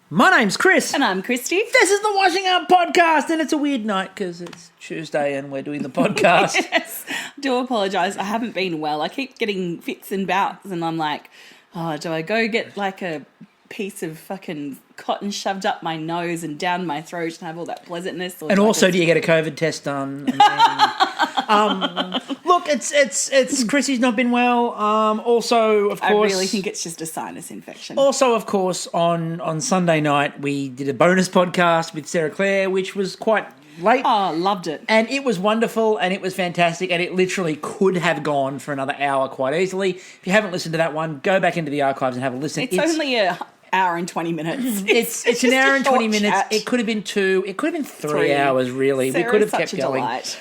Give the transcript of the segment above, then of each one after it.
My name's Chris. And I'm Kristie. This is the Washing Up Podcast, and it's a weird night because it's Tuesday and we're doing the podcast. Yes, do apologise. I haven't been well. I keep getting fits and bouts, and I'm like, oh, do I go get like a piece of fucking cotton shoved up my nose and down my throat and have all that pleasantness? And also, do you get a COVID test done? And then, look, it's Chrissy's not been well. Also, of course, I really think it's just a sinus infection. Also, of course, on Sunday night we did a bonus podcast with Sarah Claire, which was quite late. Oh, loved it. And it was wonderful and it was fantastic and it literally could have gone for another hour quite easily. If you haven't listened to that one, go back into the archives and have a listen. It's only an hour and 20 minutes. It's an hour and 20 minutes. Chat. It could have been 2. It could have been 3 hours, really. Sarah we could have such kept a going. Delight.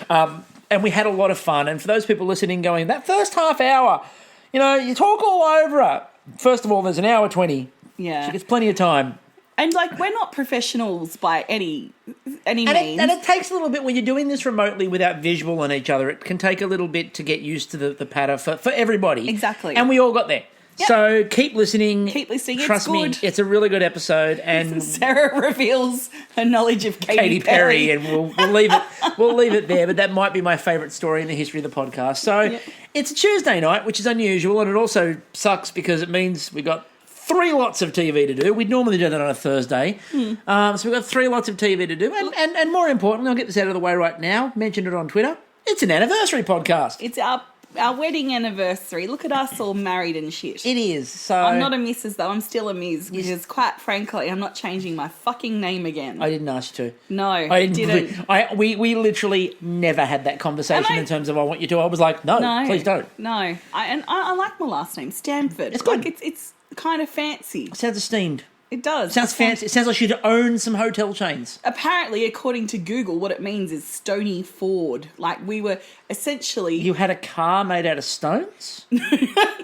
And we had a lot of fun. And for those people listening going, that first half hour, you talk all over it. First of all, there's an hour 20. Yeah. She gets plenty of time. And, we're not professionals by any means. And it takes a little bit when you're doing this remotely without visual on each other. It can take a little bit to get used to the patter for everybody. Exactly. And we all got there. Yep. So keep listening. Keep listening. Trust me, it's a really good episode. And Sarah reveals her knowledge of Katy Perry, and we'll leave it. We'll leave it there. But that might be my favourite story in the history of the podcast. So It's a Tuesday night, which is unusual, and it also sucks because it means we got 3 lots of TV to do. We'd normally do that on a Thursday. So we've got 3 lots of TV to do. And more importantly, I'll get this out of the way right now. Mentioned it on Twitter. It's an anniversary podcast. It's our wedding anniversary. Look at us all married and shit. It is. So I'm not a Mrs. though. I'm still a Ms. Because quite frankly, I'm not changing my fucking name again. I didn't ask you to. No, I didn't. We literally never had that conversation in terms of I want you to. I was like, no, please don't. No. I like my last name, Stamford. It's good. It's kind of fancy. It sounds esteemed. It does. Sounds fancy. It sounds like you'd own some hotel chains. Apparently, according to Google, what it means is Stony Ford. We were essentially... You had a car made out of stones?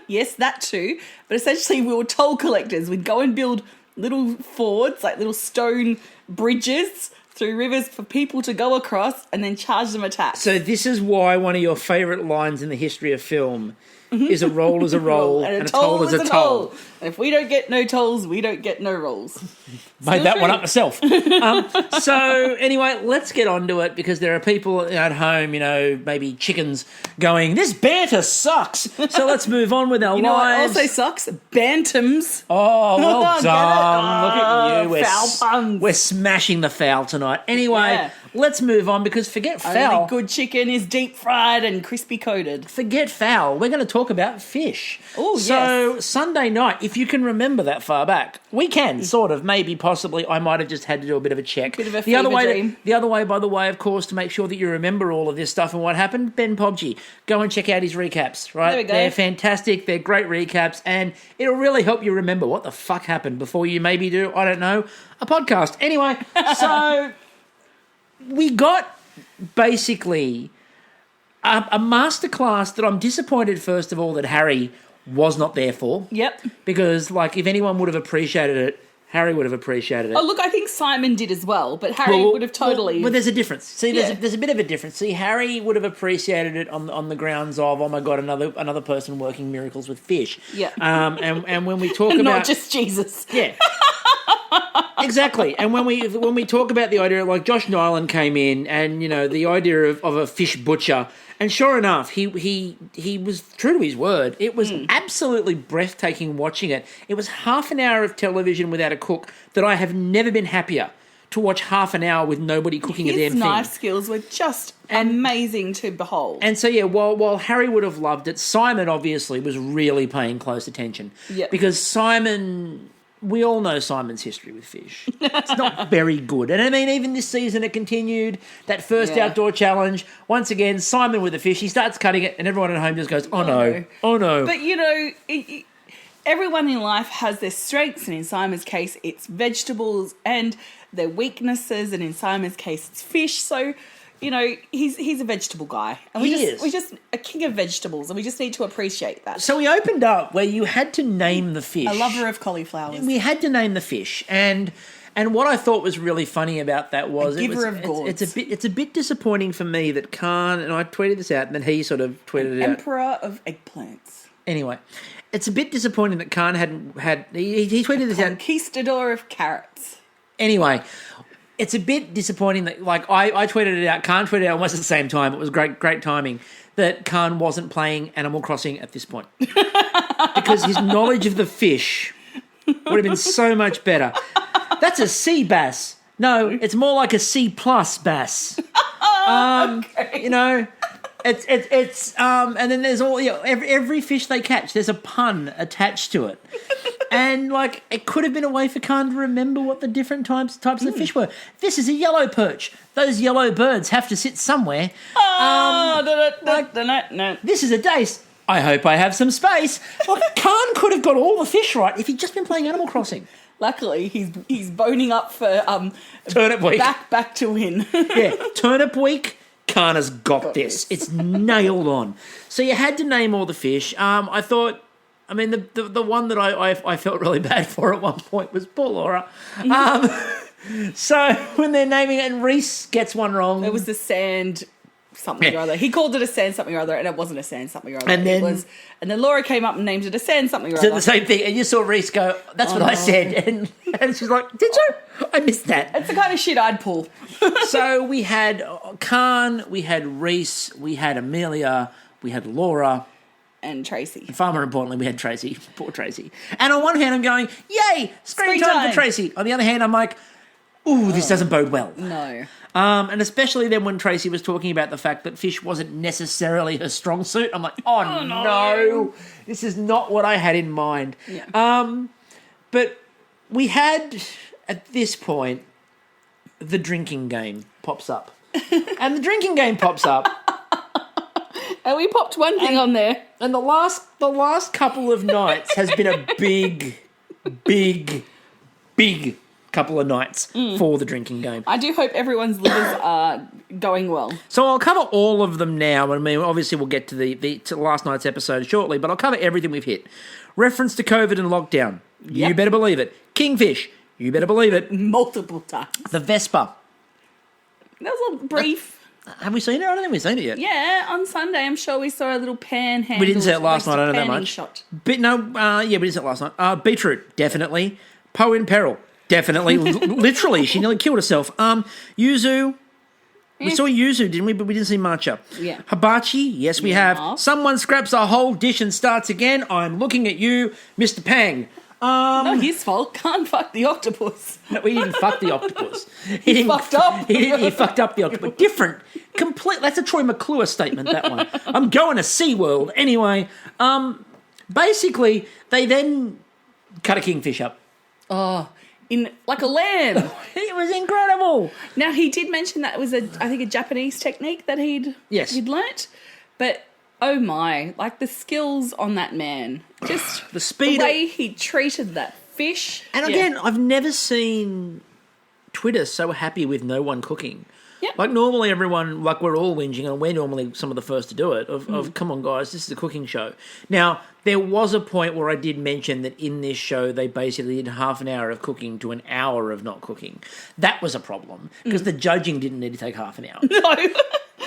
Yes, that too. But essentially, we were toll collectors. We'd go and build little fords, little stone bridges through rivers for people to go across and then charge them a tax. So this is why one of your favourite lines in the history of film is a roll is a roll and a toll is a toll. And if we don't get no tolls, we don't get no rolls. Made that one up myself. So anyway, let's get on to it because there are people at home, maybe chickens going, this banter sucks. So let's move on with our lives. What also sucks? Bantams. Oh, well done. Look at you. Foul puns. We're smashing the foul tonight. Anyway, let's move on because forget foul. Only good chicken is deep fried and crispy coated. Forget foul. We're going to talk about fish. Oh, yes. So Sunday night, if you can remember that far back, we can, sort of, maybe, possibly. I might have just had to do a bit of a check. Bit of a fever dream. The other way, by the way, of course, to make sure that you remember all of this stuff and what happened, Ben Pobji. Go and check out his recaps, right? There we go. They're fantastic. They're great recaps, and it'll really help you remember what the fuck happened before you maybe do, I don't know, a podcast. Anyway, so we got basically a masterclass that I'm disappointed, first of all, that Harry was not there for. Yep. Because, if anyone would have appreciated it, Harry would have appreciated it. Oh, look, I think Simon did as well, but Harry would have totally... Well, there's a difference. See, there's a bit of a difference. See, Harry would have appreciated it on the grounds of, oh my God, another person working miracles with fish. Yeah. And when we talk about... Not just Jesus. Yeah. Exactly. And when we talk about the idea, Josh Nyland came in and, the idea of a fish butcher, and sure enough, he was true to his word. It was absolutely breathtaking watching it. It was half an hour of television without a cook that I have never been happier to watch half an hour with nobody cooking a damn thing. His knife skills were just amazing to behold. And so, while Harry would have loved it, Simon obviously was really paying close attention. Yep. Because Simon... We all know Simon's history with fish. It's not very good. And I mean, even this season it continued. That first outdoor challenge. Once again, Simon with the fish. He starts cutting it and everyone at home just goes, oh no, oh no. But, everyone in life has their strengths. And in Simon's case, it's vegetables and their weaknesses. And in Simon's case, it's fish. So... he's a vegetable guy. And we're just a king of vegetables, and we just need to appreciate that. So we opened up where you had to name the fish. A lover of cauliflowers. We had to name the fish. And what I thought was really funny about that was... It's a bit disappointing for me that Khan, and I tweeted this out, and then he sort of tweeted it out. Emperor of eggplants. Anyway, it's a bit disappointing that Khan hadn't had. He tweeted this out. Conquistador of carrots. Anyway, it's a bit disappointing that, like, I tweeted it out. Khan tweeted it out almost at the same time. It was great timing that Khan wasn't playing Animal Crossing at this point because his knowledge of the fish would have been so much better. That's a sea bass. No, it's more like a C plus bass. Okay. You know, it's and then there's all, you know, every fish they catch, there's a pun attached to it. And, like, it could have been a way for Khan to remember what the different types of fish were. This is a yellow perch. Those yellow birds have to sit somewhere. This is a dace. I hope I have some space. Like, Khan could have got all the fish right if he'd just been playing Animal Crossing. Luckily, he's boning up for Turnip week. Back to win. Yeah, turnip week. Khan has got this. It's nailed on. So you had to name all the fish. I thought. I mean, the one that I felt really bad for at one point was poor Laura. So when they're naming it, and Reese gets one wrong. It was the sand something or other. He called it a sand something or other, and it wasn't a sand something or other. And then Laura came up and named it a sand something or other. So the same thing, and you saw Reese go, "That's what I said," and she's like, "Did you? I missed that." It's the kind of shit I'd pull. So we had Khan, we had Reese, we had Emilia, we had Laura. And Tracy. And far more importantly, we had Tracy. Poor Tracy. And on one hand, I'm going, yay, screen time for Tracy. On the other hand, I'm like, ooh, this doesn't bode well. No. And especially then when Tracy was talking about the fact that fish wasn't necessarily her strong suit, I'm like, oh no, this is not what I had in mind. Yeah. But we had, at this point, the drinking game pops up. And the drinking game pops up. And we popped one thing on there. And the last couple of nights has been a big couple of nights for the drinking game. I do hope everyone's livers are going well. So I'll cover all of them now. I mean, obviously we'll get to to last night's episode shortly, but I'll cover everything we've hit. Reference to COVID and lockdown. Yep. You better believe it. Kingfish. You better believe it. Multiple times. The Vespa. That was a brief... Have we seen it? I don't think we've seen it yet. Yeah, on Sunday, I'm sure we saw a little panhandle. We didn't see it last night, I don't know much. Shot. But no, we didn't see it last night. Beetroot, definitely. Poe in peril, definitely. Literally, she nearly killed herself. Yuzu. We saw Yuzu, didn't we? But we didn't see Matcha. Yeah. Hibachi, yes, we have. Someone scraps a whole dish and starts again. I'm looking at you, Mr. Pang. Not his fault. Can't fuck the octopus. No, he didn't fuck the octopus. He fucked up. He fucked up the octopus. Different. Complete. That's a Troy McClure statement, that one. I'm going to SeaWorld. Anyway, basically, they then cut a kingfish up. Oh, in like a lamb. It was incredible. Now, he did mention that it was, I think, a Japanese technique that he'd learnt. But, oh my, like the skills on that man. Just the speed. The way he treated that fish. And again, I've never seen Twitter so happy with no one cooking. Yep. Like normally everyone, like we're all whinging and we're normally some of the first to do it, of come on guys, this is a cooking show. Now, there was a point where I did mention that in this show they basically did half an hour of cooking to an hour of not cooking. That was a problem because the judging didn't need to take half an hour. No.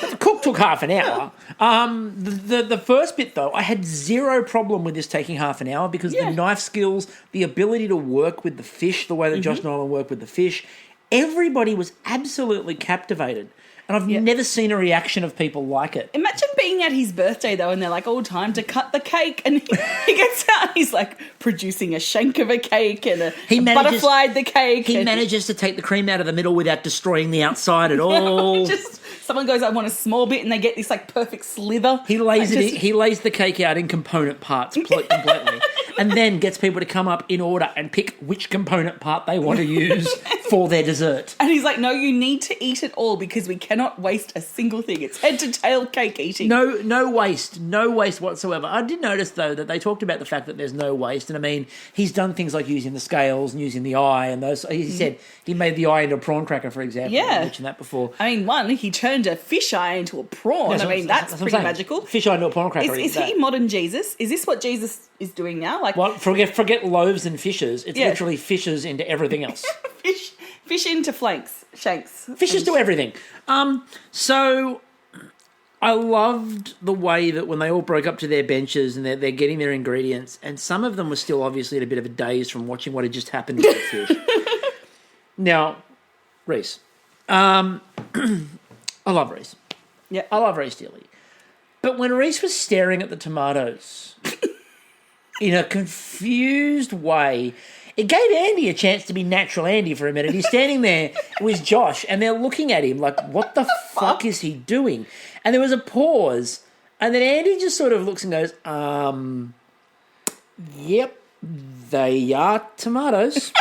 The cook took half an hour. The first bit, though, I had zero problem with this taking half an hour because the knife skills, the ability to work with the fish, the way that Josh Nolan worked with the fish, everybody was absolutely captivated. And I've never seen a reaction of people like it. Imagine being at his birthday, though, and they're like, time to cut the cake. And he gets out and he's like producing a shank of a cake and butterflied the cake. He manages to take the cream out of the middle without destroying the outside at all. Someone goes, I want a small bit, and they get this like perfect slither. He lays the cake out in component parts completely, and then gets people to come up in order and pick which component part they want to use for their dessert. And he's like, no, you need to eat it all because we cannot waste a single thing. It's head to tail cake eating. No waste whatsoever. I did notice though that they talked about the fact that there's no waste, and I mean he's done things like using the scales and using the eye and those. He said he made the eye into a prawn cracker, for example. Yeah, I mentioned that before. I mean, he turned a fish eye into a prawn. I mean, that's pretty magical. Fish eye into a prawn cracker. Is he modern Jesus? Is this what Jesus is doing now? Like, well, forget loaves and fishes. It's literally fishes into everything else. Fish into shanks. Fishes do everything. So I loved the way that when they all broke up to their benches and they're getting their ingredients, and some of them were still obviously at a bit of a daze from watching what had just happened to the fish. Now, Reese. I love Reese. Yeah. I love Reese dearly. But when Reese was staring at the tomatoes in a confused way, it gave Andy a chance to be natural Andy for a minute. He's standing there with Josh, and they're looking at him like, what the fuck is he doing? And there was a pause, and then Andy just sort of looks and goes, yep, they are tomatoes.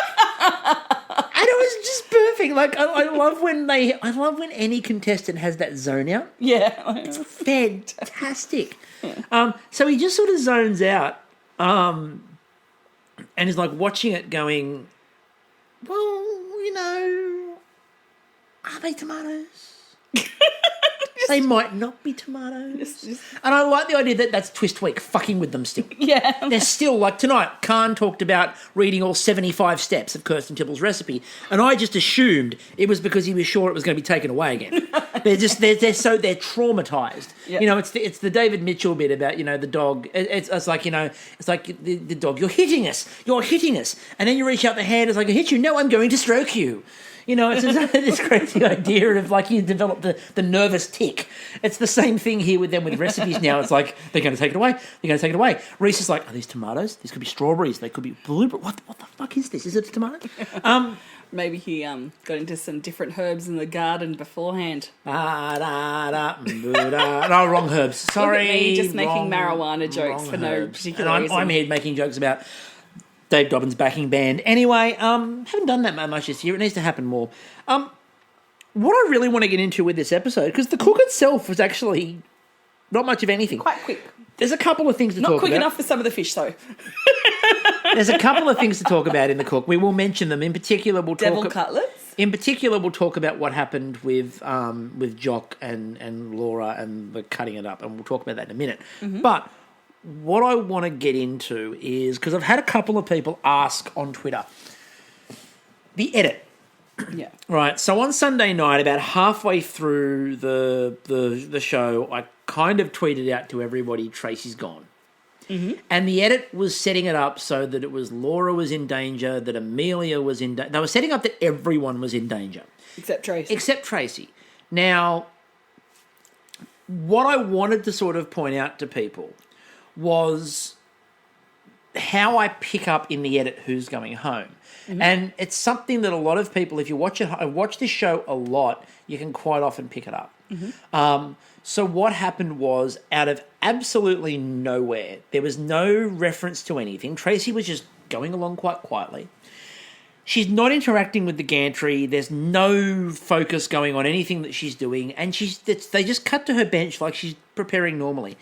And it was just perfect. Like, I love when any contestant has that zone out. Yeah. It's fantastic. So he just sort of zones out, and is like watching it going, well, you know, are they tomatoes? They might not be tomatoes. And I like the idea that that's Twist Week, fucking with them still. Yeah. They're still, like tonight, Khan talked about reading all 75 steps of Kirsten Tibble's recipe, and I just assumed it was because he was sure it was going to be taken away again. they're traumatized. Yep. You know, it's the David Mitchell bit about, you know, the dog. It's like, you know, it's like the dog, you're hitting us. And then you reach out the hand, it's like, I hit you. No, I'm going to stroke you. You know, it's this crazy idea of like you develop the nervous tick. It's the same thing here with them with recipes now. It's like, they're going to take it away. Reese is like, are these tomatoes? These could be strawberries. They could be blueberries. What the fuck is this? Is it a tomato? Maybe he got into some different herbs in the garden beforehand. No, wrong herbs. Sorry. Look at me just making marijuana jokes for no particular reason. I'm here making jokes about Dave Dobbins' backing band. Anyway, haven't done that much this year. It needs to happen more. What I really want to get into with this episode, because the cook itself was actually not much of anything. Quite quick. There's a couple of things to talk about. Not quick enough for some of the fish, though. There's a couple of things to talk about in the cook. We will mention them. In particular, Devil cutlets. In particular, we'll talk about what happened with Jock and Laura and the cutting it up, and we'll talk about that in a minute. Mm-hmm. But what I want to get into is, because I've had a couple of people ask on Twitter, the edit. Yeah. Right. So on Sunday night, about halfway through the show, I kind of tweeted out to everybody, Tracy's gone. Mm-hmm. And the edit was setting it up so that it was Laura was in danger, that Emilia was in danger. They were setting up that everyone was in danger. Except Tracy. Now, what I wanted to sort of point out to people was how I pick up in the edit who's going home. Mm-hmm. And it's something that a lot of people, if you watch this show a lot, you can quite often pick it up. Mm-hmm. So what happened was, out of absolutely nowhere, there was no reference to anything. Tracy was just going along quite quietly. She's not interacting with the gantry. There's no focus going on anything that she's doing. And they just cut to her bench like she's preparing normally.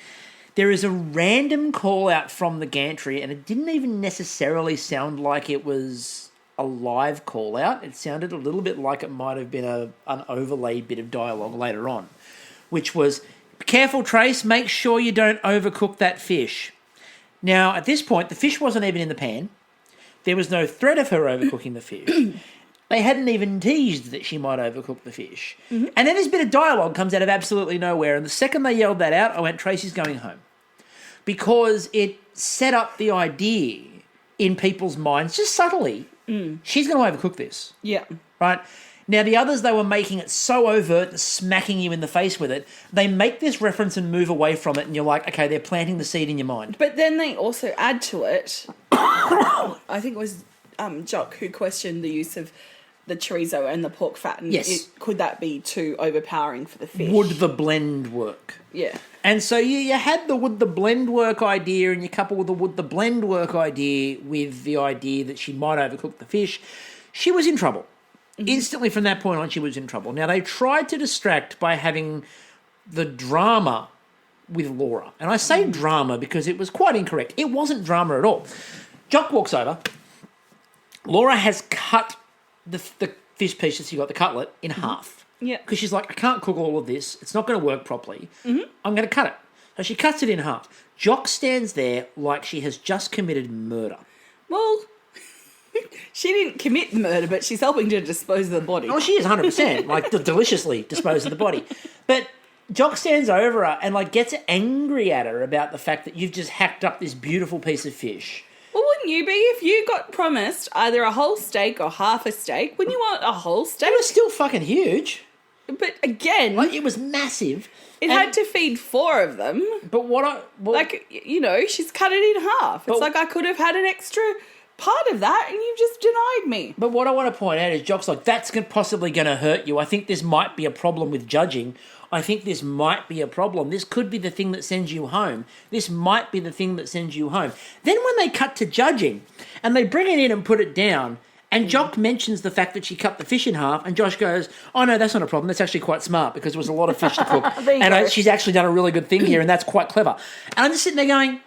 There is a random call out from the gantry, and it didn't even necessarily sound like it was a live call out. It sounded a little bit like it might have been an overlaid bit of dialogue later on, which was, "Be careful, Trace, make sure you don't overcook that fish." Now, at this point, the fish wasn't even in the pan. There was no threat of her overcooking the fish. They hadn't even teased that she might overcook the fish. Mm-hmm. And then this bit of dialogue comes out of absolutely nowhere. And the second they yelled that out, I went, Tracy's going home. Because it set up the idea in people's minds, just subtly, she's going to overcook this. Yeah. Right? Now, the others, they were making it so overt, smacking you in the face with it. They make this reference and move away from it, and you're like, okay, they're planting the seed in your mind. But then they also add to it, I think it was Jock who questioned the use of the chorizo and the pork fat, and yes. Could that be too overpowering for the fish? Would the blend work? Yeah. And so you had the would the blend work idea, and you couple the would the blend work idea with the idea that she might overcook the fish. She was in trouble. Mm-hmm. Instantly from that point on, she was in trouble. Now, they tried to distract by having the drama with Laura. And I say drama because it was quite incorrect. It wasn't drama at all. Jock walks over. Laura has cut the fish pieces, you got the cutlet, in half. Yeah. Because she's like, I can't cook all of this. It's not going to work properly. Mm-hmm. I'm going to cut it. So she cuts it in half. Jock stands there like she has just committed murder. Well, she didn't commit the murder, but she's helping to dispose of the body. Oh, she is 100%. Like, deliciously dispose of the body. But Jock stands over her and, like, gets angry at her about the fact that you've just hacked up this beautiful piece of fish. Well, wouldn't you be if you got promised either a whole steak or half a steak? Wouldn't you want a whole steak? It was still fucking huge. But again, Like, it was massive. it had to feed 4 of them. But Like, you know, she's cut it in half. It's like I could have had an extra part of that and you just denied me. But what I want to point out is Jock's like, that's possibly going to hurt you. I think this might be a problem with judging. I think this might be a problem. This could be the thing that sends you home. This might be the thing that sends you home. Then when they cut to judging and they bring it in and put it down, and Jock mentions the fact that she cut the fish in half, and Josh goes, oh, no, that's not a problem. That's actually quite smart because there was a lot of fish to cook. She's actually done a really good thing here, and that's quite clever. And I'm just sitting there going,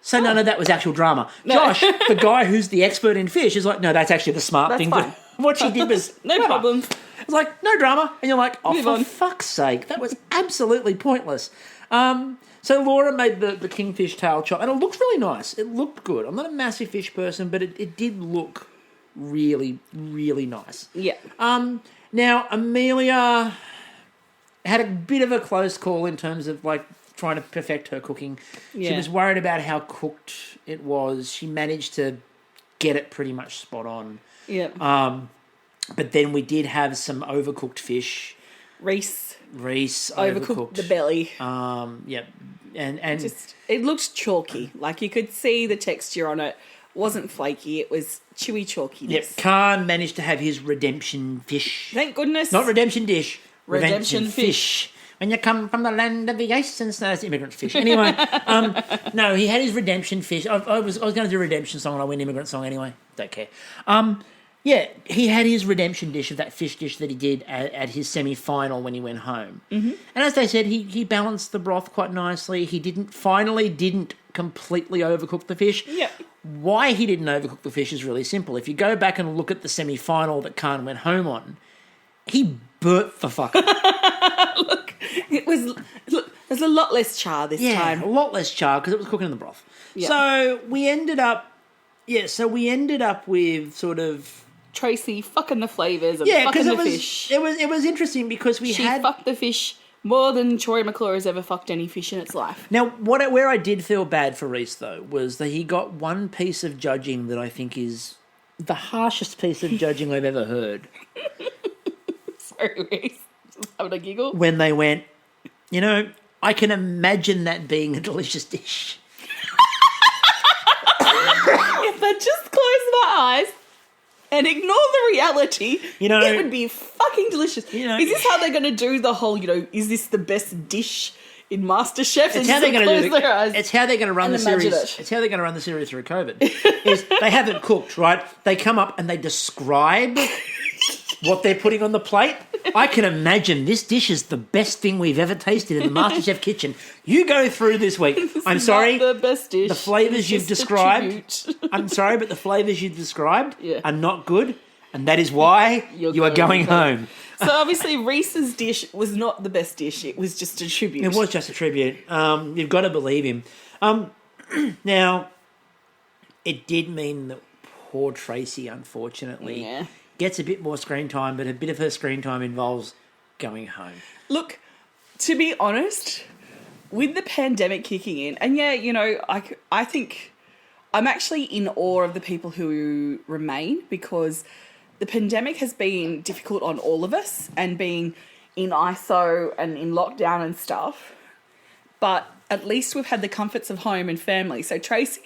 so none of that was actual drama. No. Josh, the guy who's the expert in fish, is like, no, that's actually the smart thing. Fine. What she did was no problem. It's like, no drama. And you're like, oh, Move for on. fuck's sake. That was absolutely pointless. So Laura made the kingfish tail chop, and it looked really nice. It looked good. I'm not a massive fish person, but it did look really, really nice. Yeah. Now, Emilia had a bit of a close call in terms of, like, trying to perfect her cooking. Yeah. She was worried about how cooked it was. She managed to get it pretty much spot on. Yeah. But then we did have some overcooked fish. Reese overcooked the belly. Yeah. And Just it looked chalky. Like you could see the texture on it. Wasn't flaky. It was chewy chalkiness. yep, Khan managed to have his redemption fish. Thank goodness. Not redemption dish. Redemption fish. When you come from the land of the ice and snow, that's immigrant fish. Anyway, no, he had his redemption fish. I was going to do a redemption song and I went immigrant song anyway. Don't care. Yeah, he had his redemption dish of that fish dish that he did at his semi-final when he went home. Mm-hmm. And as they said, he balanced the broth quite nicely. He didn't completely overcook the fish. Yeah. Why he didn't overcook the fish is really simple. If you go back and look at the semi-final that Khan went home on, he burnt the fuck up. Look, there's a lot less char this time. A lot less char because it was cooking in the broth. Yeah. So we ended up with sort of Tracy fucking the flavours and because fucking the fish. It was interesting because She fucked the fish more than Troy McClure has ever fucked any fish in its life. Now, where I did feel bad for Reese, though, was that he got one piece of judging that I think is the harshest piece of judging I've ever heard. Sorry, Reese. Just having a giggle. When they went, I can imagine that being a delicious dish. If I just close my eyes and ignore the reality, it would be fucking delicious. Is this how they're going to do the whole, is this the best dish in Masterchef? It's how they're going to do it. It's how they're going to run the series. It. It's how they're going to run the series through COVID. Is they haven't cooked, right? They come up and they describe what they're putting on the plate. I can imagine this dish is the best thing we've ever tasted in the Masterchef kitchen. You go through this week. I'm sorry. Not the best dish. The flavours you've described. I'm sorry, but the flavours you've described are not good, and that is why you are going home. So obviously Reese's dish was not the best dish. It was just a tribute. It was just a tribute. You've got to believe him. Now, it did mean that poor Tracy, unfortunately, gets a bit more screen time, but a bit of her screen time involves going home. Look, to be honest, with the pandemic kicking in, and I think I'm actually in awe of the people who remain, because the pandemic has been difficult on all of us, and being in ISO and in lockdown and stuff, but at least we've had the comforts of home and family. So Tracy,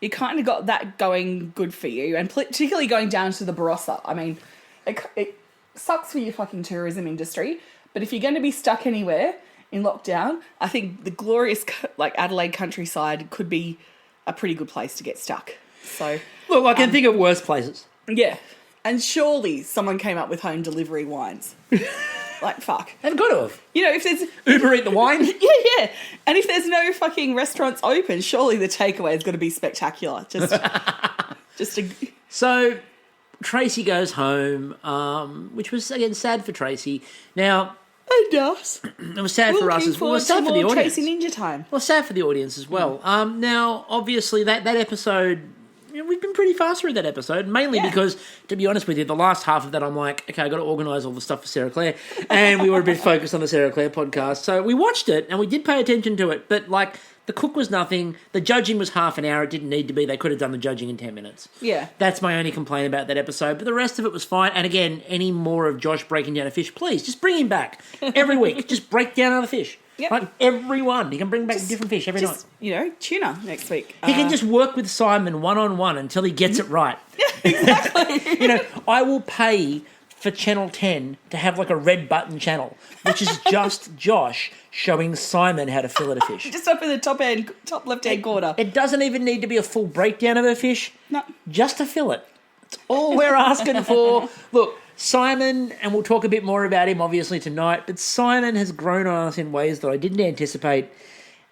you kind of got that going good for you, and particularly going down to the Barossa. I mean, it sucks for your fucking tourism industry, but if you're going to be stuck anywhere in lockdown, I think the glorious Adelaide countryside could be a pretty good place to get stuck. So, look, I can think of worse places. Yeah, and surely someone came up with home delivery wines. Fuck. They've got to have. If there's Uber Eat the wine. yeah. And if there's no fucking restaurants open, surely the takeaway is going to be spectacular. So Tracy goes home, which was again sad for Tracy. Now, it was sad for us as well. It was sad for the audience. Tracy Ninja time. Well, sad for the audience as well. Now, obviously, that episode we've been pretty fast through that episode, mainly because, to be honest with you, the last half of that I'm like, okay, I got to organise all the stuff for Sarah Claire, and we were a bit focused on the Sarah Claire podcast, so we watched it and we did pay attention to it, but like the cook was nothing, the judging was half an hour, it didn't need to be, they could have done the judging in 10 minutes. Yeah. That's my only complaint about that episode, but the rest of it was fine, and again, any more of Josh breaking down a fish, please, just bring him back every week, just break down another fish. Yep. Like everyone. He can bring back a different fish every night. Tuna next week. He can just work with Simon one-on-one until he gets it right. Exactly. I will pay for Channel 10 to have like a red button channel, which is just Josh showing Simon how to fillet a fish. Just up in the top left-hand corner. It doesn't even need to be a full breakdown of a fish. No. Just a fillet. That's all we're asking for. Look, Simon, and we'll talk a bit more about him obviously tonight, but Simon has grown on us in ways that I didn't anticipate,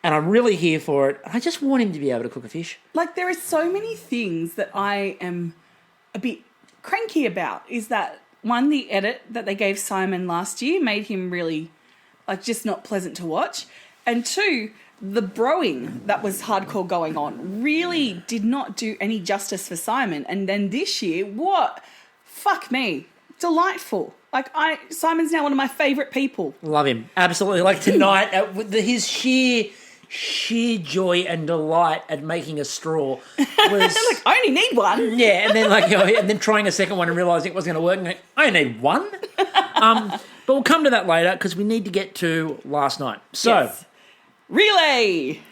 and I'm really here for it. I just want him to be able to cook a fish. Like, there are so many things that I am a bit cranky about. Is that, one, the edit that they gave Simon last year made him really, like, just not pleasant to watch. And two, the broing that was hardcore going on really did not do any justice for Simon. And then this year, what? Fuck me. Delightful. Like, Simon's now one of my favourite people. Love him. Absolutely. Like tonight, with his sheer joy and delight at making a straw was... like, I only need one. Yeah, and then and then trying a second one and realising it wasn't going to work and going, I only need one? But we'll come to that later because we need to get to last night. So... Yes. Relay.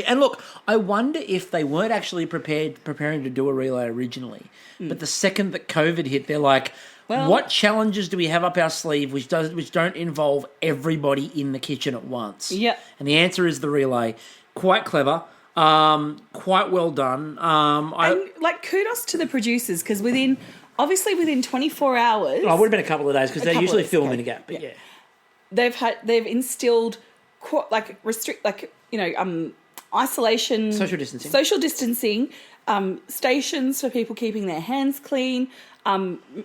And look, I wonder if they weren't actually preparing to do a relay originally. But the second that COVID hit, they're like, what challenges do we have up our sleeve which don't involve everybody in the kitchen at once? Yep. And the answer is the relay. Quite clever. Quite well done. And kudos to the producers, because within 24 hours... Oh, it would have been a couple of days because they usually film in a gap. But yeah. They've instilled isolation, social distancing, stations for people keeping their hands clean,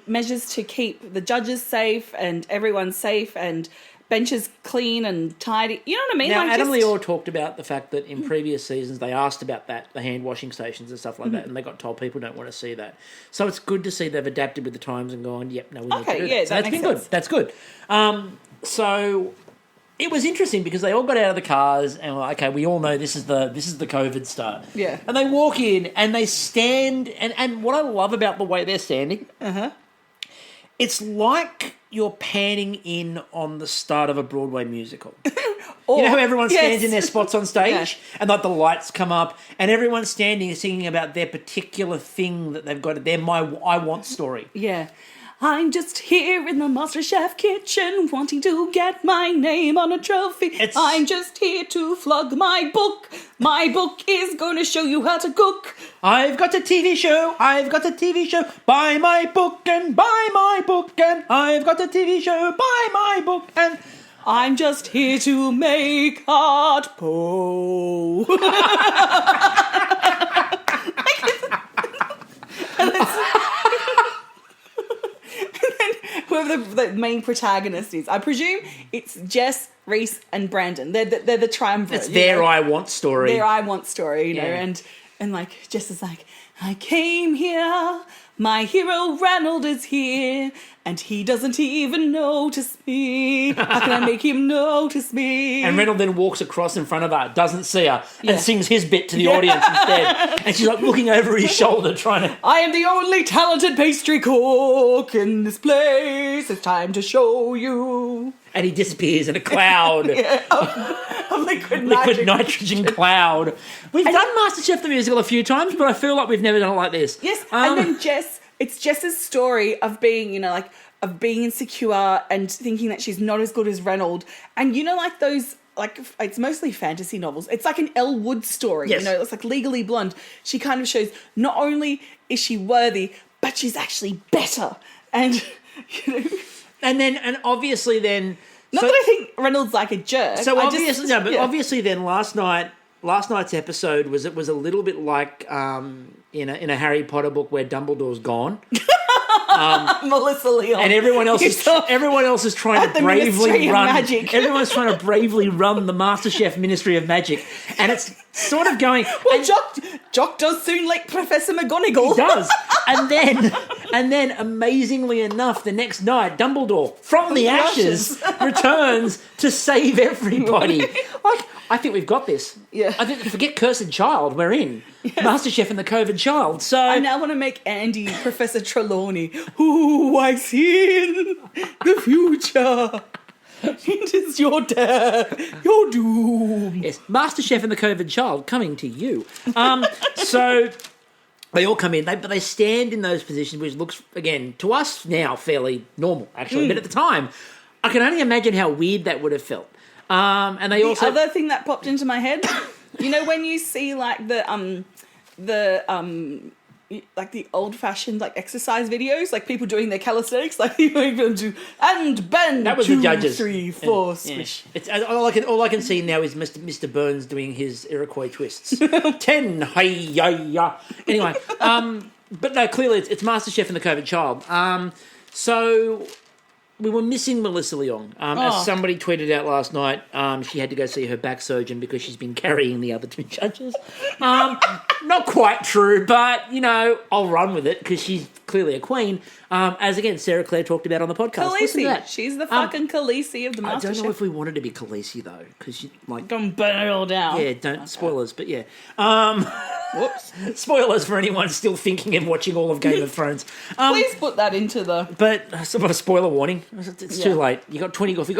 measures to keep the judges safe and everyone safe, and benches clean and tidy. You know what I mean? Now, Adam Lior talked about the fact that in previous seasons they asked about that, the hand washing stations and stuff like that, and they got told people don't want to see that. So it's good to see they've adapted with the times and gone, yep, no, we need to do that. So that's been good. That's good. So it was interesting because they all got out of the cars and were like, okay, we all know this is the COVID start. Yeah. And they walk in and they stand, and what I love about the way they're standing, it's like you're panning in on the start of a Broadway musical. You know how everyone stands in their spots on stage and like the lights come up and everyone's standing singing about their particular thing that they've got, their I want story. Yeah. I'm just here in the Masterchef kitchen wanting to get my name on a trophy. I'm just here to flog my book. My book is going to show you how to cook. I've got a TV show. Buy my book and buy my book and I've got a TV show. Buy my book and... I'm just here to make art po. Whoever the main protagonist is. I presume it's Jess, Reese, and Brandon. They're the triumvirate. It's their I want story. Their I want story, you know. And like Jess is like, I came here, my hero Ranald is here, and he doesn't even notice me. How can I make him notice me? And Ranald then walks across in front of her, doesn't see her, and sings his bit to the audience instead. And she's like looking over his shoulder trying to... I am the only talented pastry cook in this place. It's time to show you. And he disappears in a cloud. A liquid nitrogen cloud. We've done Masterchef the musical a few times, but I feel like we've never done it like this. Yes, and then it's Jess's story of being, of being insecure and thinking that she's not as good as Ranald. And like those, it's mostly fantasy novels. It's like an Elle Wood story, it's like Legally Blonde. She kind of shows not only is she worthy, but she's actually better. And, And obviously then... Not that I think Reynolds like a jerk. So obviously then last night's episode was a little bit like in a Harry Potter book where Dumbledore's gone. Melissa Leon. And everyone else is Yourself trying at to the bravely Ministry of run. Magic. Everyone's trying to bravely run the Masterchef Ministry of Magic, and it's sort of going. Well, Jock does soon like Professor McGonagall. He does, and then amazingly enough, the next night, Dumbledore from the ashes returns to save everybody. Like, I think we've got this. Yeah. I think forget Cursed Child, we're in Masterchef and the COVID Child. So I now want to make Andy Professor Trelawney. Ooh, I see in the future. It is your dad, your doom. yes, Masterchef and the COVID Child coming to you. So they all come in, but they stand in those positions, which looks again to us now fairly normal, actually. But at the time, I can only imagine how weird that would have felt. And they also Other thing that popped into my head, you know, when you see like the old-fashioned like exercise videos, like people doing their calisthenics, like you know, do and bend. That was 2, the judges. 3, 4, swish. It's all I can see now is Mr. Burns doing his Iroquois twists. 10 hey ya ya. Anyway, but no, clearly it's MasterChef and the COVID Child. So we were missing Melissa Leong. As somebody tweeted out last night, she had to go see her back surgeon because she's been carrying the other two judges. Not quite true, but, you know, I'll run with it because she's clearly a queen. As, again, Sarah Claire talked about on the podcast. Listen to Khaleesi. that. She's the fucking Khaleesi of the I don't know MasterChef. if we wanted to be Khaleesi, though, because she, like... Don't burn it all down. Yeah, don't... Spoilers, but yeah. Whoops. Spoilers for anyone still thinking and watching all of Game of Thrones. Please put that into the... But what a spoiler warning. It's too late. You got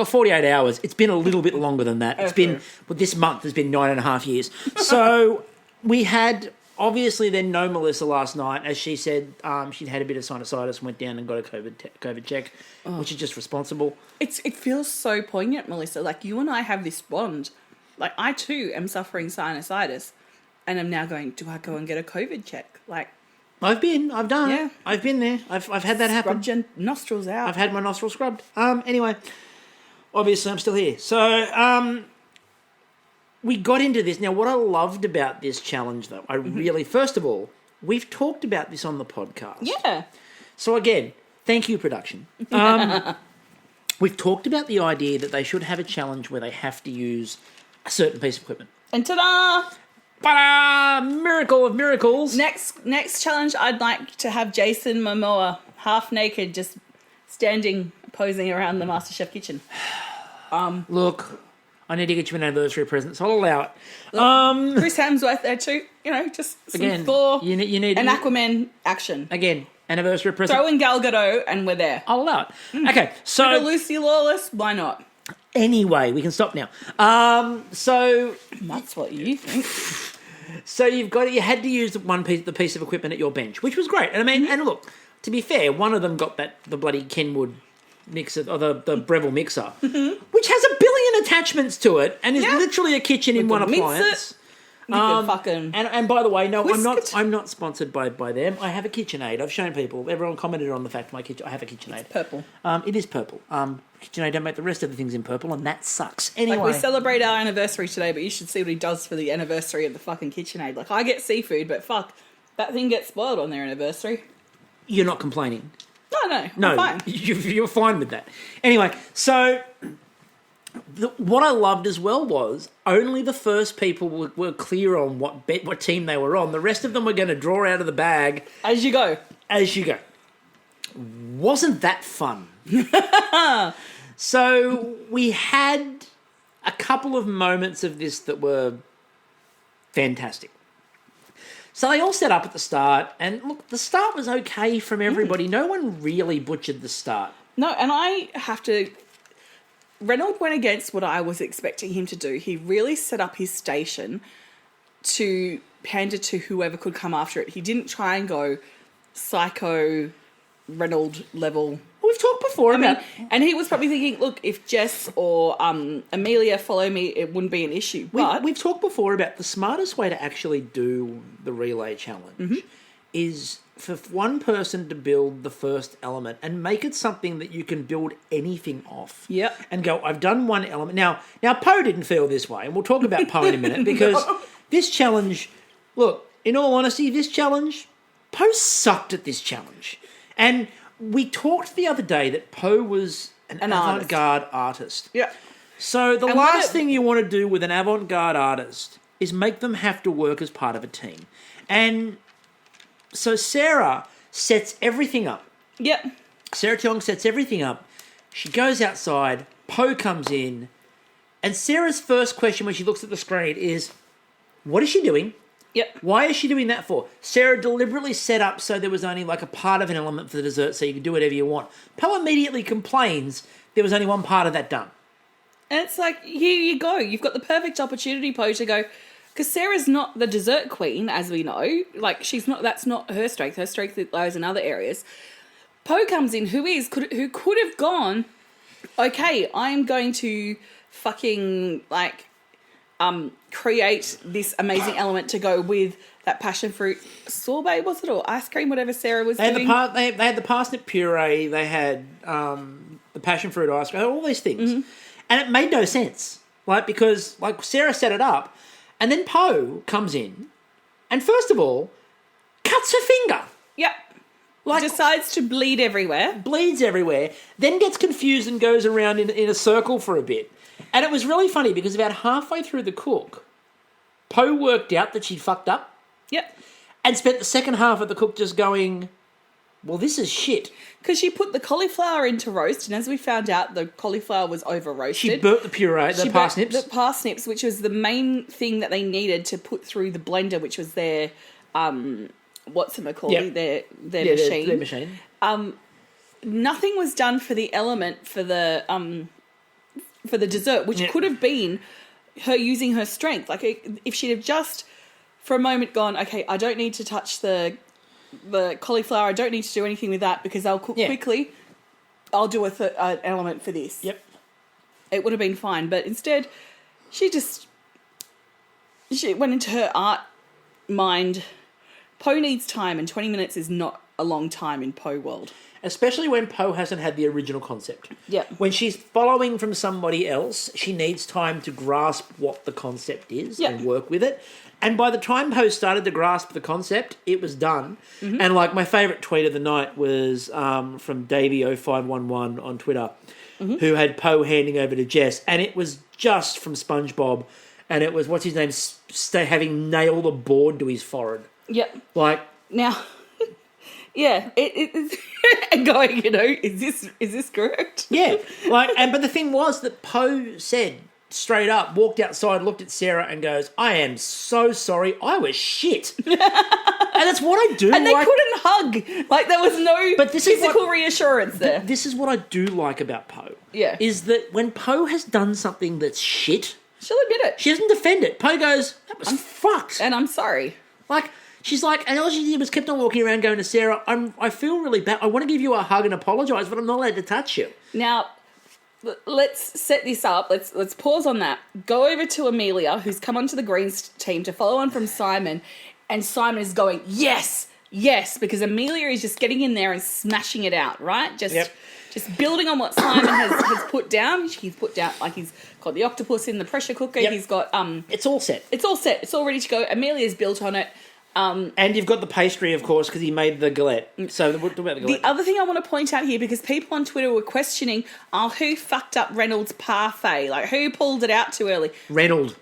48 hours. It's been a little bit longer than that. It's been, well, this month has been 9.5 years. So we had obviously then no Melissa last night, as she said she'd had a bit of sinusitis, went down and got a COVID check, which is just responsible. It feels so poignant, Melissa. Like, you and I have this bond. Like, I too am suffering sinusitis, and I'm now going, do I go and get a COVID check? Like, I've been there. Yeah. I've been there. I've had that happen. scrub your nostrils out. I've had my nostrils scrubbed. Anyway, obviously I'm still here. So we got into this. Now, what I loved about this challenge, though, I really, first of all, we've talked about this on the podcast. Yeah. So again, thank you, production. We've talked about the idea that they should have a challenge where they have to use a certain piece of equipment. And ta-da! But miracle of miracles. Next challenge, I'd like to have Jason Momoa half naked, just standing, posing around the MasterChef kitchen. Look, I need to get you an anniversary present, so I'll allow it. Chris Hemsworth there too. You know, just some Again, Thor you need and Aquaman action. Again, anniversary present. Throw in Gal Gadot and we're there. I'll allow it. Okay, Bit so of Lucy Lawless, why not? anyway, we can stop now. So That's what you think. So you had to use the piece of equipment at your bench, which was great. And I mean, and look, to be fair, one of them got the bloody Kenwood mixer, or the Breville mixer, which has a billion attachments to it, and is literally a kitchen in one appliance. And by the way, no, I'm not sponsored by them. I have a KitchenAid. I've shown people. Everyone commented on the fact I have a KitchenAid. It's purple. It is purple. KitchenAid don't make the rest of the things in purple, and that sucks. Anyway, Like, we celebrate our anniversary today, but you should see what he does for the anniversary of the fucking KitchenAid. Like, I get seafood, but fuck, that thing gets spoiled on their anniversary. You're not complaining. No, I'm fine. You're fine with that. Anyway, so what I loved as well was only the first people were clear on what team they were on. The rest of them were going to draw out of the bag As you go. Wasn't that fun? So we had a couple of moments of this that were fantastic. So they all set up at the start, and look, the start was okay from everybody. No one really butchered the start. No, and I have to... Reynolds went against what I was expecting him to do. He really set up his station to pander to whoever could come after it. He didn't try and go psycho Reynolds level. We've talked before about... and he was probably thinking, look, if Jess or Emilia follow me, it wouldn't be an issue. But we've talked before about the smartest way to actually do the relay challenge is for one person to build the first element and make it something that you can build anything off. Yep. And go, I've done one element. Now Poe didn't feel this way, and we'll talk about Poe in a minute, because this challenge, look, in all honesty, Poe sucked at this challenge. And we talked the other day that Poe was an avant-garde artist. Yeah. So the last thing you want to do with an avant-garde artist is make them have to work as part of a team. And so Sarah sets everything up. Yep. Sarah Tiong sets everything up. She goes outside. Poe comes in. And Sarah's first question when she looks at the screen is, what is she doing? Yep. Why is she doing that for? Sarah deliberately set up so there was only like a part of an element for the dessert so you could do whatever you want. Poe immediately complains there was only one part of that done. And it's like, here you go. You've got the perfect opportunity, Poe, to go... Because Sarah's not the dessert queen, as we know. Like, she's not... That's not her strength. Her strength lies in other areas. Poe comes in, who could have gone, okay, I'm going to fucking, like... create this amazing element to go with that passion fruit sorbet, was it, or ice cream, whatever Sarah was doing. They had the parsnip puree, they had the passion fruit ice cream, all these things. Mm-hmm. And it made no sense, like, because like Sarah set it up, and then Poe comes in, and first of all, cuts her finger. Yep. Like, decides to bleed everywhere. Bleeds everywhere, then gets confused and goes around in a circle for a bit. And it was really funny because about halfway through the cook, Poe worked out that she'd fucked up. Yep. And spent the second half of the cook just going, well, this is shit. Because she put the cauliflower into roast, and as we found out, the cauliflower was over-roasted. She burnt the puree, the parsnips. The parsnips, which was the main thing that they needed to put through the blender, which was their, whatchamacallit, their machine. Their machine. Nothing was done for the element for the dessert, which could have been her using her strength. Like, if she'd have just, for a moment, gone, okay, I don't need to touch the cauliflower, I don't need to do anything with that because they'll cook quickly, I'll do an element for this. Yep. It would have been fine, but instead, she went into her art mind. Poe needs time, and 20 minutes is not a long time in Poe world. Especially when Poe hasn't had the original concept. Yeah. When she's following from somebody else, she needs time to grasp what the concept is and work with it. And by the time Poe started to grasp the concept, it was done. Mm-hmm. And like my favourite tweet of the night was from Davey0511 on Twitter, who had Poe handing over to Jess. And it was just from SpongeBob. And it was, what's his name, having nailed a board to his forehead. Yep. Like... Now... Yeah, it's and going, is this correct? Yeah, but the thing was that Poe said straight up, walked outside, looked at Sarah, and goes, "I am so sorry, I was shit." And that's what I do. And they couldn't hug. Like, there was no physical reassurance there. This is what I do like about Poe. Yeah, is that when Poe has done something that's shit, she'll admit it. She doesn't defend it. Poe goes, "That was fucked," and I'm sorry. Like. She's like, and all she did was kept on walking around going to Sarah, I feel really bad. I want to give you a hug and apologise, but I'm not allowed to touch you. Now, let's set this up. Let's pause on that. Go over to Emilia, who's come onto the Greens team to follow on from Simon, and Simon is going, yes, because Emilia is just getting in there and smashing it out, right? Just building on what Simon has put down. He's put down, like, he's got the octopus in the pressure cooker. Yep. He's got... It's all set. It's all ready to go. Emilia's built on it. And you've got the pastry, of course, because he made the galette. So what about the galette? The other thing I want to point out here, because people on Twitter were questioning, who fucked up Reynolds' parfait? Like, who pulled it out too early? Reynolds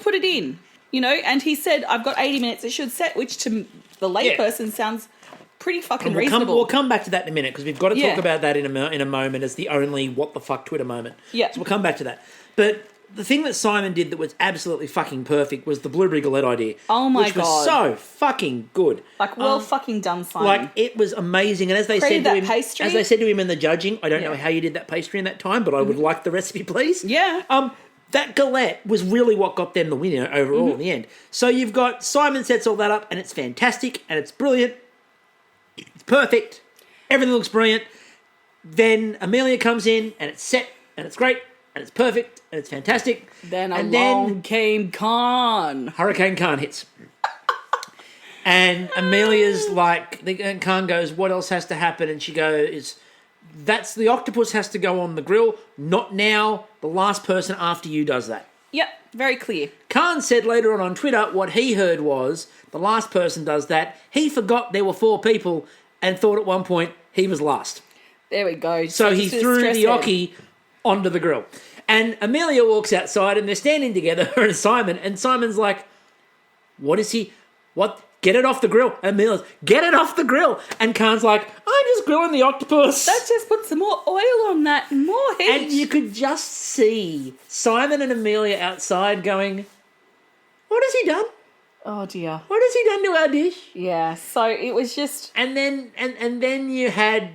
put it in, and he said, I've got 80 minutes, it should set, which to the layperson sounds pretty fucking reasonable. We'll come back to that in a minute, because we've got to talk about that in a moment as the only what the fuck Twitter moment. Yeah. So we'll come back to that. But... the thing that Simon did that was absolutely fucking perfect was the blueberry galette idea. Oh my God. Which God. was so fucking good. Like, fucking done, Simon. Like, it was amazing. And as they said to him in the judging, I don't know how you did that pastry in that time, but I would like the recipe, please. Yeah. That galette was really what got them the winner overall in the end. So you've got Simon sets all that up, and it's fantastic, and it's brilliant. It's perfect. Everything looks brilliant. Then Emilia comes in, and it's set, and it's great. And it's perfect, and it's fantastic. Then along came Khan. Hurricane Khan hits. And Amelia's like, Khan goes, what else has to happen? And she goes, the octopus has to go on the grill. Not now. The last person after you does that. Yep, very clear. Khan said later on Twitter what he heard was the last person does that. He forgot there were 4 people and thought at one point, He was last. There we go. So he Just threw stress the there. gnocchi onto the grill. And Emilia walks outside and they're standing together, her and Simon. And Simon's like, what is he? What? Get it off the grill. And Emilia's, get it off the grill. And Khan's like, I'm just grilling the octopus. Let's just put some more oil on that and more heat. And you could just see Simon and Emilia outside going, what has he done? Oh, dear. What has he done to our dish? Yeah, so it was just... And then you had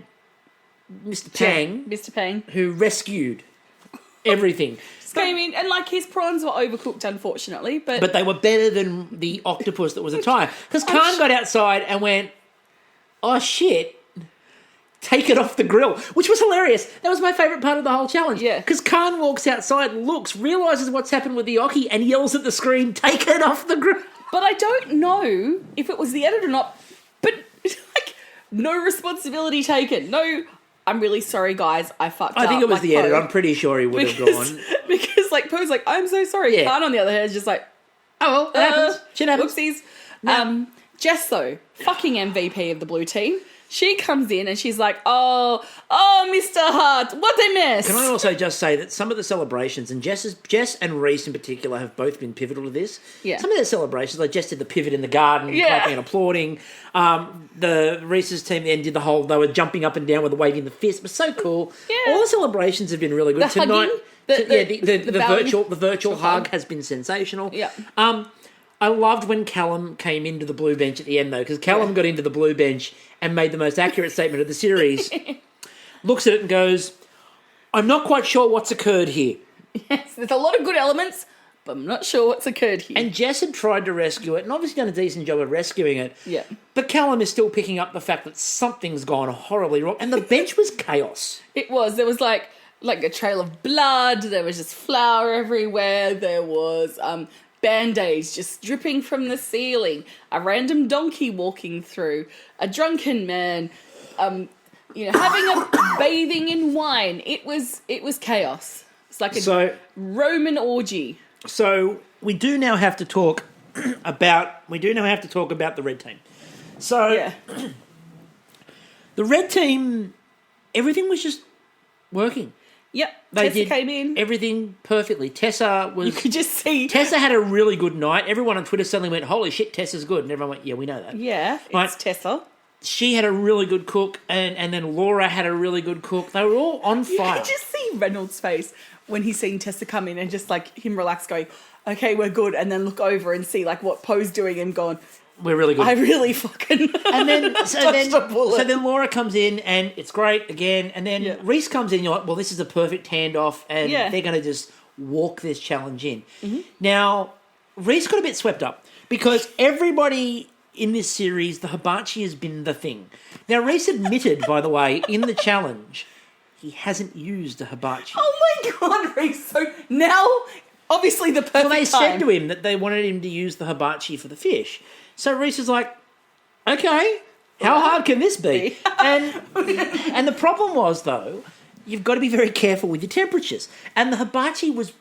Mr. Pang, Mr. Pang. who rescued everything. Came in, and like his prawns were overcooked, unfortunately, but But they were better than the octopus that was a tire. Because Khan got outside and went, oh shit, take it off the grill, which was hilarious. That was my favourite part of the whole challenge. Yeah. Because Khan walks outside, looks, realises what's happened with the gnocchi, and yells at the screen, take it off the grill. but I don't know if it was the edit or not. But like, no responsibility taken. No, I'm really sorry, guys. I fucked up. I think it was like the edit. Poe. I'm pretty sure he would have gone. Because like Poe's like, I'm so sorry. Yeah. Khan on the other hand is just like, Oh, well, that happens. Shit happens. Whoopsies. No. Jess, though, fucking MVP of the blue team, she comes in and she's like, oh, Mr. Hart, what I miss? Can I also just say that some of the celebrations, and Jess and Reese in particular have both been pivotal to this. Yeah. Some of their celebrations, like Jess did the pivot in the garden, Yeah. clapping and applauding. The Reese's team then did the whole, they were jumping up and down with the waving the fist. It was so cool. Yeah. All the celebrations have been really good. The hugging, the bowing. virtual hug has been sensational. Yeah. I loved when Callum came into the blue bench at the end, though, because Callum got into the blue bench and made the most accurate statement of the series. Looks at it and goes, I'm not quite sure what's occurred here. Yes, there's a lot of good elements, but I'm not sure what's occurred here. And Jess had tried to rescue it and obviously done a decent job of rescuing it. Yeah. But Callum is still picking up the fact that something's gone horribly wrong. And the bench was chaos. It was. There was like a trail of blood. There was just flour everywhere. There was Band-Aids just dripping from the ceiling. A random donkey walking through. A drunken man, having a bathing in wine. It was chaos. It's like a Roman orgy. So we do now have to talk about the red team. So Yeah. the red team, everything was just working. Yep. They Tessa did came in. everything perfectly. You could just see. Tessa had a really good night. Everyone on Twitter suddenly went, holy shit, Tessa's good. And everyone went, yeah, we know that. Yeah, Right. it's Tessa. She had a really good cook, and then Laura had a really good cook. They were all on You fire. can just see Reynolds' face when he's seen Tessa come in and just like him relax going, okay, we're good. And then look over and see like what Poe's doing and going, We're really good. I really fucking And then dodged a bullet. so then Laura comes in and it's great again. And then Yeah. Reese comes in. You're like, well, this is a perfect handoff, and Yeah. they're going to just walk this challenge in. Mm-hmm. Now, Reese got a bit swept up because everybody in this series, the hibachi has been the thing. Now, Reese admitted, by the way, in the challenge, he hasn't used a hibachi. Oh my god, Reese. So now, obviously the perfect Well, they time. said to him that they wanted him to use the hibachi for the fish. So Reese is like, okay, how hard can this be? And the problem was, though, you've got to be very careful with your temperatures. And the hibachi was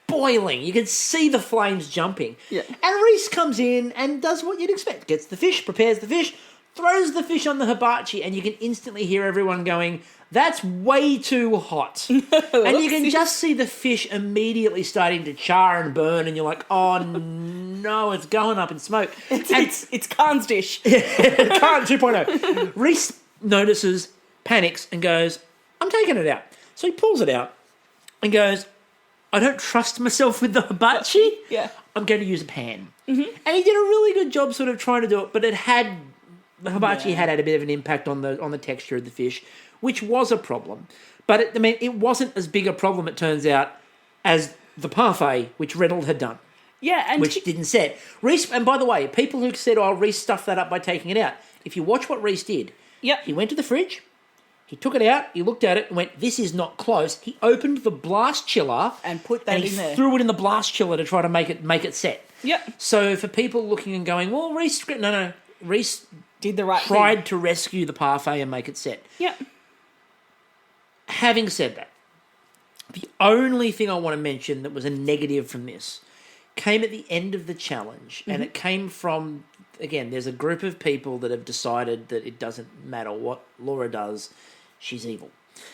boiling. You could see the flames jumping. Yeah. And Reese comes in and does what you'd expect. Gets the fish, prepares the fish, throws the fish on the hibachi, and you can instantly hear everyone going, that's way too hot. And you can just see the fish immediately starting to char and burn, and you're like, oh no, it's going up in smoke. It's Khan's dish. Khan 2.0. Reese notices, panics, and goes, I'm taking it out. So he pulls it out and goes, I don't trust myself with the hibachi. Yeah. I'm going to use a pan. Mm-hmm. And he did a really good job sort of trying to do it, but the hibachi had a bit of an impact on the texture of the fish, which was a problem. But it wasn't as big a problem, it turns out, as the parfait, which Reynolds had done. Yeah, and Which didn't set. Reese, and by the way, people who said, oh, Reese stuffed that up by taking it out, if you watch what Reese did, Yep. he went to the fridge, he took it out, he looked at it and went, this is not close. He opened the blast chiller And put that and he in there. threw it in the blast chiller to try to make it set. Yep. So for people looking and going, well, Reese Did the right tried thing. to rescue the parfait and make it set. Yep. Having said that, the only thing I want to mention that was a negative from this came at the end of the challenge, and it came from, again, there's a group of people that have decided that it doesn't matter what Laura does, she's evil.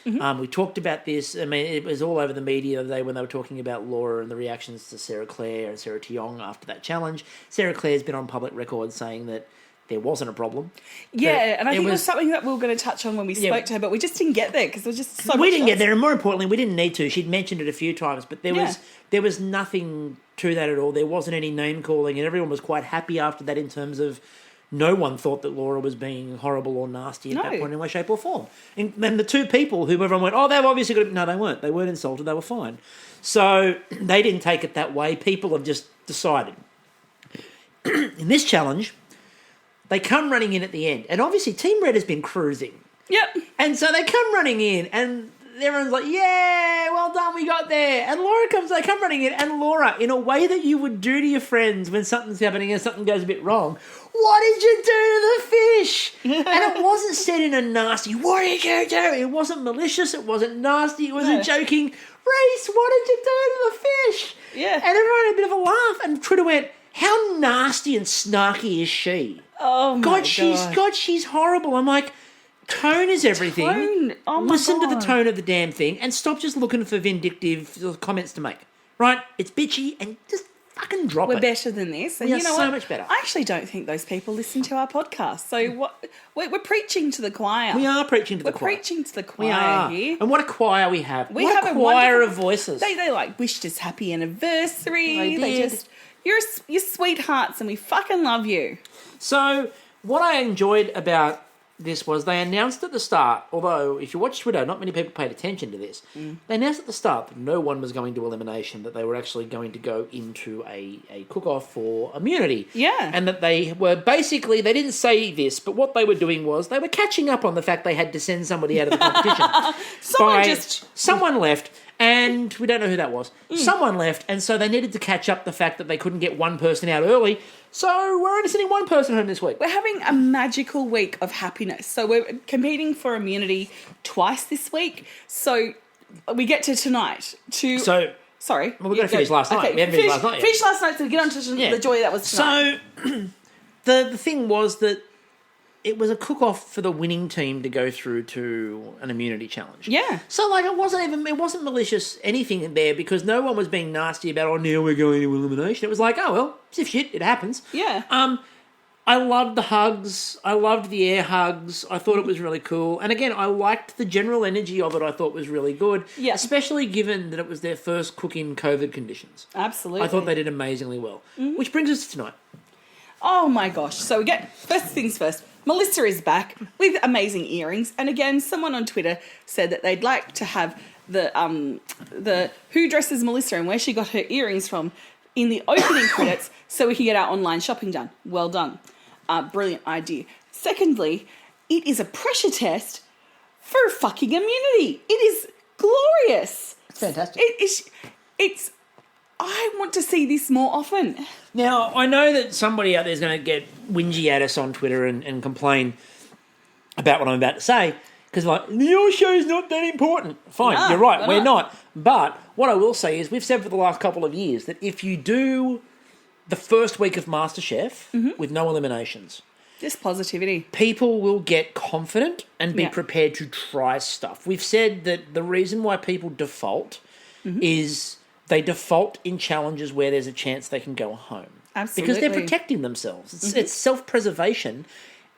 We talked about this. I mean, it was all over the media the other day when they were talking about Laura and the reactions to Sarah Claire and Sarah Tiong after that challenge. Sarah Claire's been on public record saying that there wasn't a problem. Yeah, and I think it was something that we were going to touch on when we spoke to her, but we just didn't get there because there was just so much. We didn't get there, and more importantly, we didn't need to. She'd mentioned it a few times, but there was nothing to that at all. There wasn't any name calling, and everyone was quite happy after that in terms of no one thought that Laura was being horrible or nasty at that point in any way, shape or form. And then the two people who everyone went, they've obviously got to... No, they weren't. They weren't insulted. They were fine. So they didn't take it that way. People have just decided. In this challenge, they come running in at the end. And obviously Team Red has been cruising. Yep. And so they come running in and everyone's like, yeah, well done, we got there. And they come running in, and Laura, in a way that you would do to your friends when something's happening and something goes a bit wrong, what did you do to the fish? And it wasn't said in a nasty, what did you do? It wasn't malicious, it wasn't nasty, it wasn't joking. Reese, what did you do to the fish? Yeah. And everyone had a bit of a laugh, and Twitter went, how nasty and snarky is she? Oh my God. She's horrible. I'm like, tone is everything. Tone. Oh my Listen God. to the tone of the damn thing and stop just looking for vindictive comments to make. Right? It's bitchy and just fucking drop it. We're better than this. And We are you know so what? much better. I actually don't think those people listen to our podcast. So what? We're preaching to the choir. We are preaching to the choir. We're preaching to the choir We are. here. And what a choir we have. We what have a a choir wonderful- of voices. They like wished us happy anniversary. They did. just you're sweethearts and we fucking love you. So what I enjoyed about this was they announced at the start, although if you watch Twitter, not many people paid attention to this, they announced at the start that no one was going to elimination, that they were actually going to go into a cook-off for immunity. Yeah. And that they were basically, they didn't say this, but what they were doing was they were catching up on the fact they had to send somebody out of the competition. Someone left, and we don't know who that was. Someone left, and so they needed to catch up the fact that they couldn't get one person out early. So we're only sending one person home this week. We're having a magical week of happiness. So we're competing for immunity twice this week. So we get to tonight. Sorry. Well, we've got to finish last night. Okay, We haven't finished last night yet. Finish last night, so we get on to the joy that was tonight. So the thing was that it was a cook-off for the winning team to go through to an immunity challenge. Yeah. So, like, it wasn't malicious anything in there because no one was being nasty about, now we're going to elimination. It was like, it's if shit, it happens. Yeah. I loved the hugs. I loved the air hugs. I thought it was really cool. And again, I liked the general energy of it. I thought was really good. Yeah. Especially given that it was their first cook in COVID conditions. Absolutely. I thought they did amazingly well. Which brings us to tonight. Oh my gosh. So we get, first things first, Melissa is back with amazing earrings. And again, someone on Twitter said that they'd like to have the Who Dresses Melissa and where she got her earrings from in the opening credits so we can get our online shopping done. Well done. Brilliant idea. Secondly, it is a pressure test for fucking immunity. It is glorious. It's fantastic. It's I want to see this more often. Now, I know that somebody out there is going to get whingy at us on Twitter and complain about what I'm about to say, because like, your show's not that important. Fine, No, you're right, we're not. But what I will say is we've said for the last couple of years that if you do the first week of Masterchef with no eliminations, Just positivity. people will get confident and be prepared to try stuff. We've said that the reason why people default is they default in challenges where there's a chance they can go home. Absolutely. Because they're protecting themselves. It's self-preservation.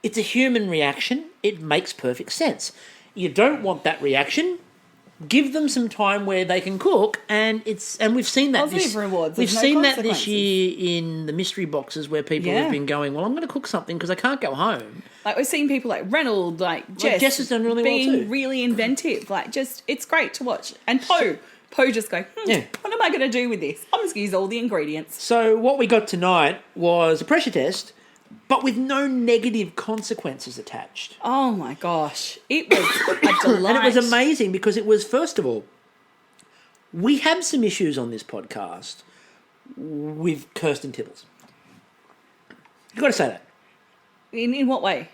It's a human reaction. It makes perfect sense. You don't want that reaction. Give them some time where they can cook, and we've seen that. Positive rewards. We've There's no seen that this consequences. year in the mystery boxes where people have been going, well, I'm going to cook something because I can't go home. Like, we've seen people like Reynolds, like Jess. Jess has done really well being too. really inventive. Like, just, it's great to watch. And Poe just go, what am I going to do with this? I'm just going to use all the ingredients. So what we got tonight was a pressure test, but with no negative consequences attached. Oh my gosh. It was a delight. And it was amazing because it was, first of all, we have some issues on this podcast with Kirsten Tibbles. You've got to say that. In what way?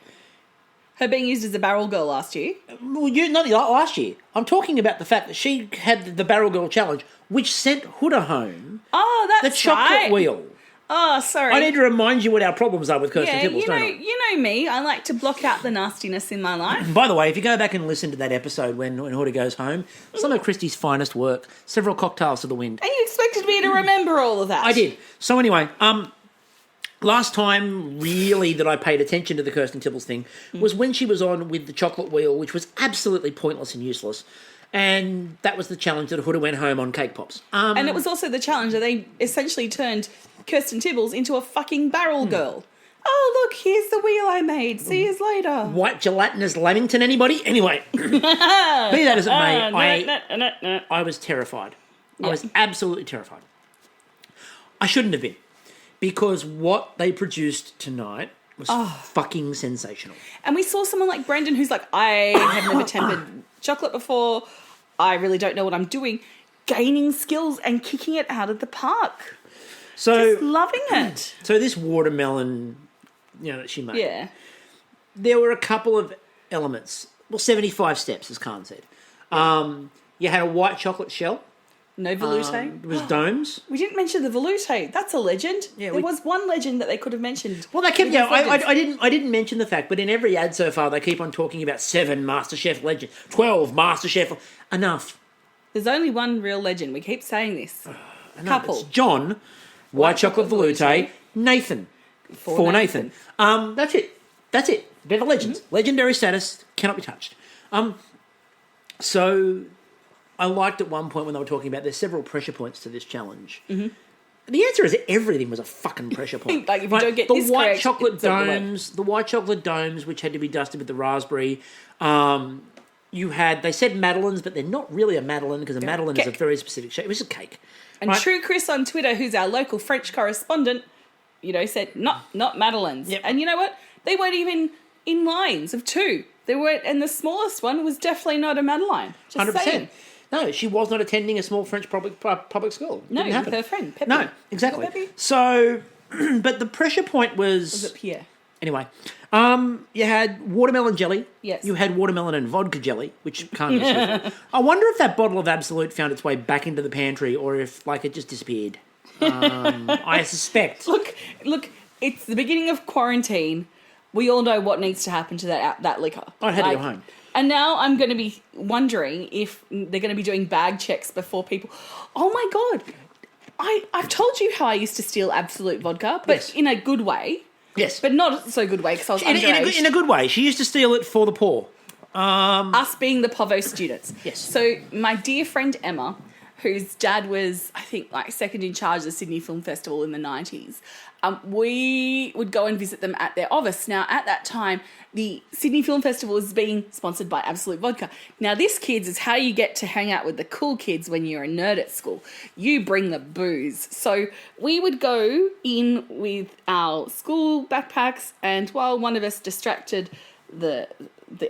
Her being used as a barrel girl last year. Well, not last year. I'm talking about the fact that she had the Barrel Girl Challenge, which sent Huda home Oh, that's the chocolate right. wheel. Oh, sorry. I need to remind you what our problems are with Kirsten Tibbles, don't I? You know me. I like to block out the nastiness in my life. By the way, if you go back and listen to that episode when Huda goes home, some of Kristie's finest work, several cocktails to the wind. And you expected me to remember all of that. I did. So anyway, last time really that I paid attention to the Kirsten Tibbles thing was when she was on with the chocolate wheel, which was absolutely pointless and useless. And that was the challenge that Huda went home on Cake Pops. And it was also the challenge that they essentially turned Kirsten Tibbles into a fucking barrel girl. Oh, look, here's the wheel I made. See you later. White gelatinous Lamington, anybody? Anyway, be that as it may, I was terrified. I was absolutely terrified. I shouldn't have been, because what they produced tonight was fucking sensational. And we saw someone like Brendan who's like, I have never tempered chocolate before. I really don't know what I'm doing. Gaining skills and kicking it out of the park. So just loving it. So this watermelon, that she made. Yeah. There were a couple of elements. Well, 75 steps, as Khan said. You had a white chocolate shell. No velouté. It was domes. We didn't mention the velouté. That's a legend. Yeah, there was one legend that they could have mentioned. Well, they kept. I didn't mention the fact, but in every ad so far, they keep on talking about 7 MasterChef legends, 12 MasterChef. Enough. There's only one real legend. We keep saying this. Couple. It's John, white chocolate velouté, Nathan, for Nathan. That's it. They're the legends. Mm-hmm. Legendary status, cannot be touched. So I liked at one point when they were talking about there's several pressure points to this challenge. Mm-hmm. The answer is everything was a fucking pressure point. Like if you don't get the this white correct, chocolate domes, which had to be dusted with the raspberry. They said madeleines, but they're not really a madeleine because a madeleine is a very specific shape. It was a cake. And True Chris on Twitter, who's our local French correspondent, said not madeleines. Yep. And you know what? They weren't even in lines of 2. They weren't, and the smallest one was definitely not a madeleine. 100%. Saying. No, she was not attending a small French public school. No, with her friend, Pepe. No, exactly. Pepe? So, but the pressure point was... Was it Pierre? Anyway, you had watermelon jelly. Yes. You had watermelon and vodka jelly, which can't be useful. I wonder if that bottle of Absolute found its way back into the pantry or if, it just disappeared. I suspect. Look, it's the beginning of quarantine. We all know what needs to happen to that liquor. I had to go home. And now I'm going to be wondering if they're going to be doing bag checks before people... Oh, my God. I've told you how I used to steal Absolute vodka, but in a good way. Yes. But not so good way because I was underage. In a good way. She used to steal it for the poor. Us being the Povo students. Yes. So my dear friend Emma, whose dad was, I think, second in charge of the Sydney Film Festival in the 90s, we would go and visit them at their office. Now, at that time, the Sydney Film Festival was being sponsored by Absolute Vodka. Now, this, kids, is how you get to hang out with the cool kids when you're a nerd at school. You bring the booze. So we would go in with our school backpacks, and while one of us distracted the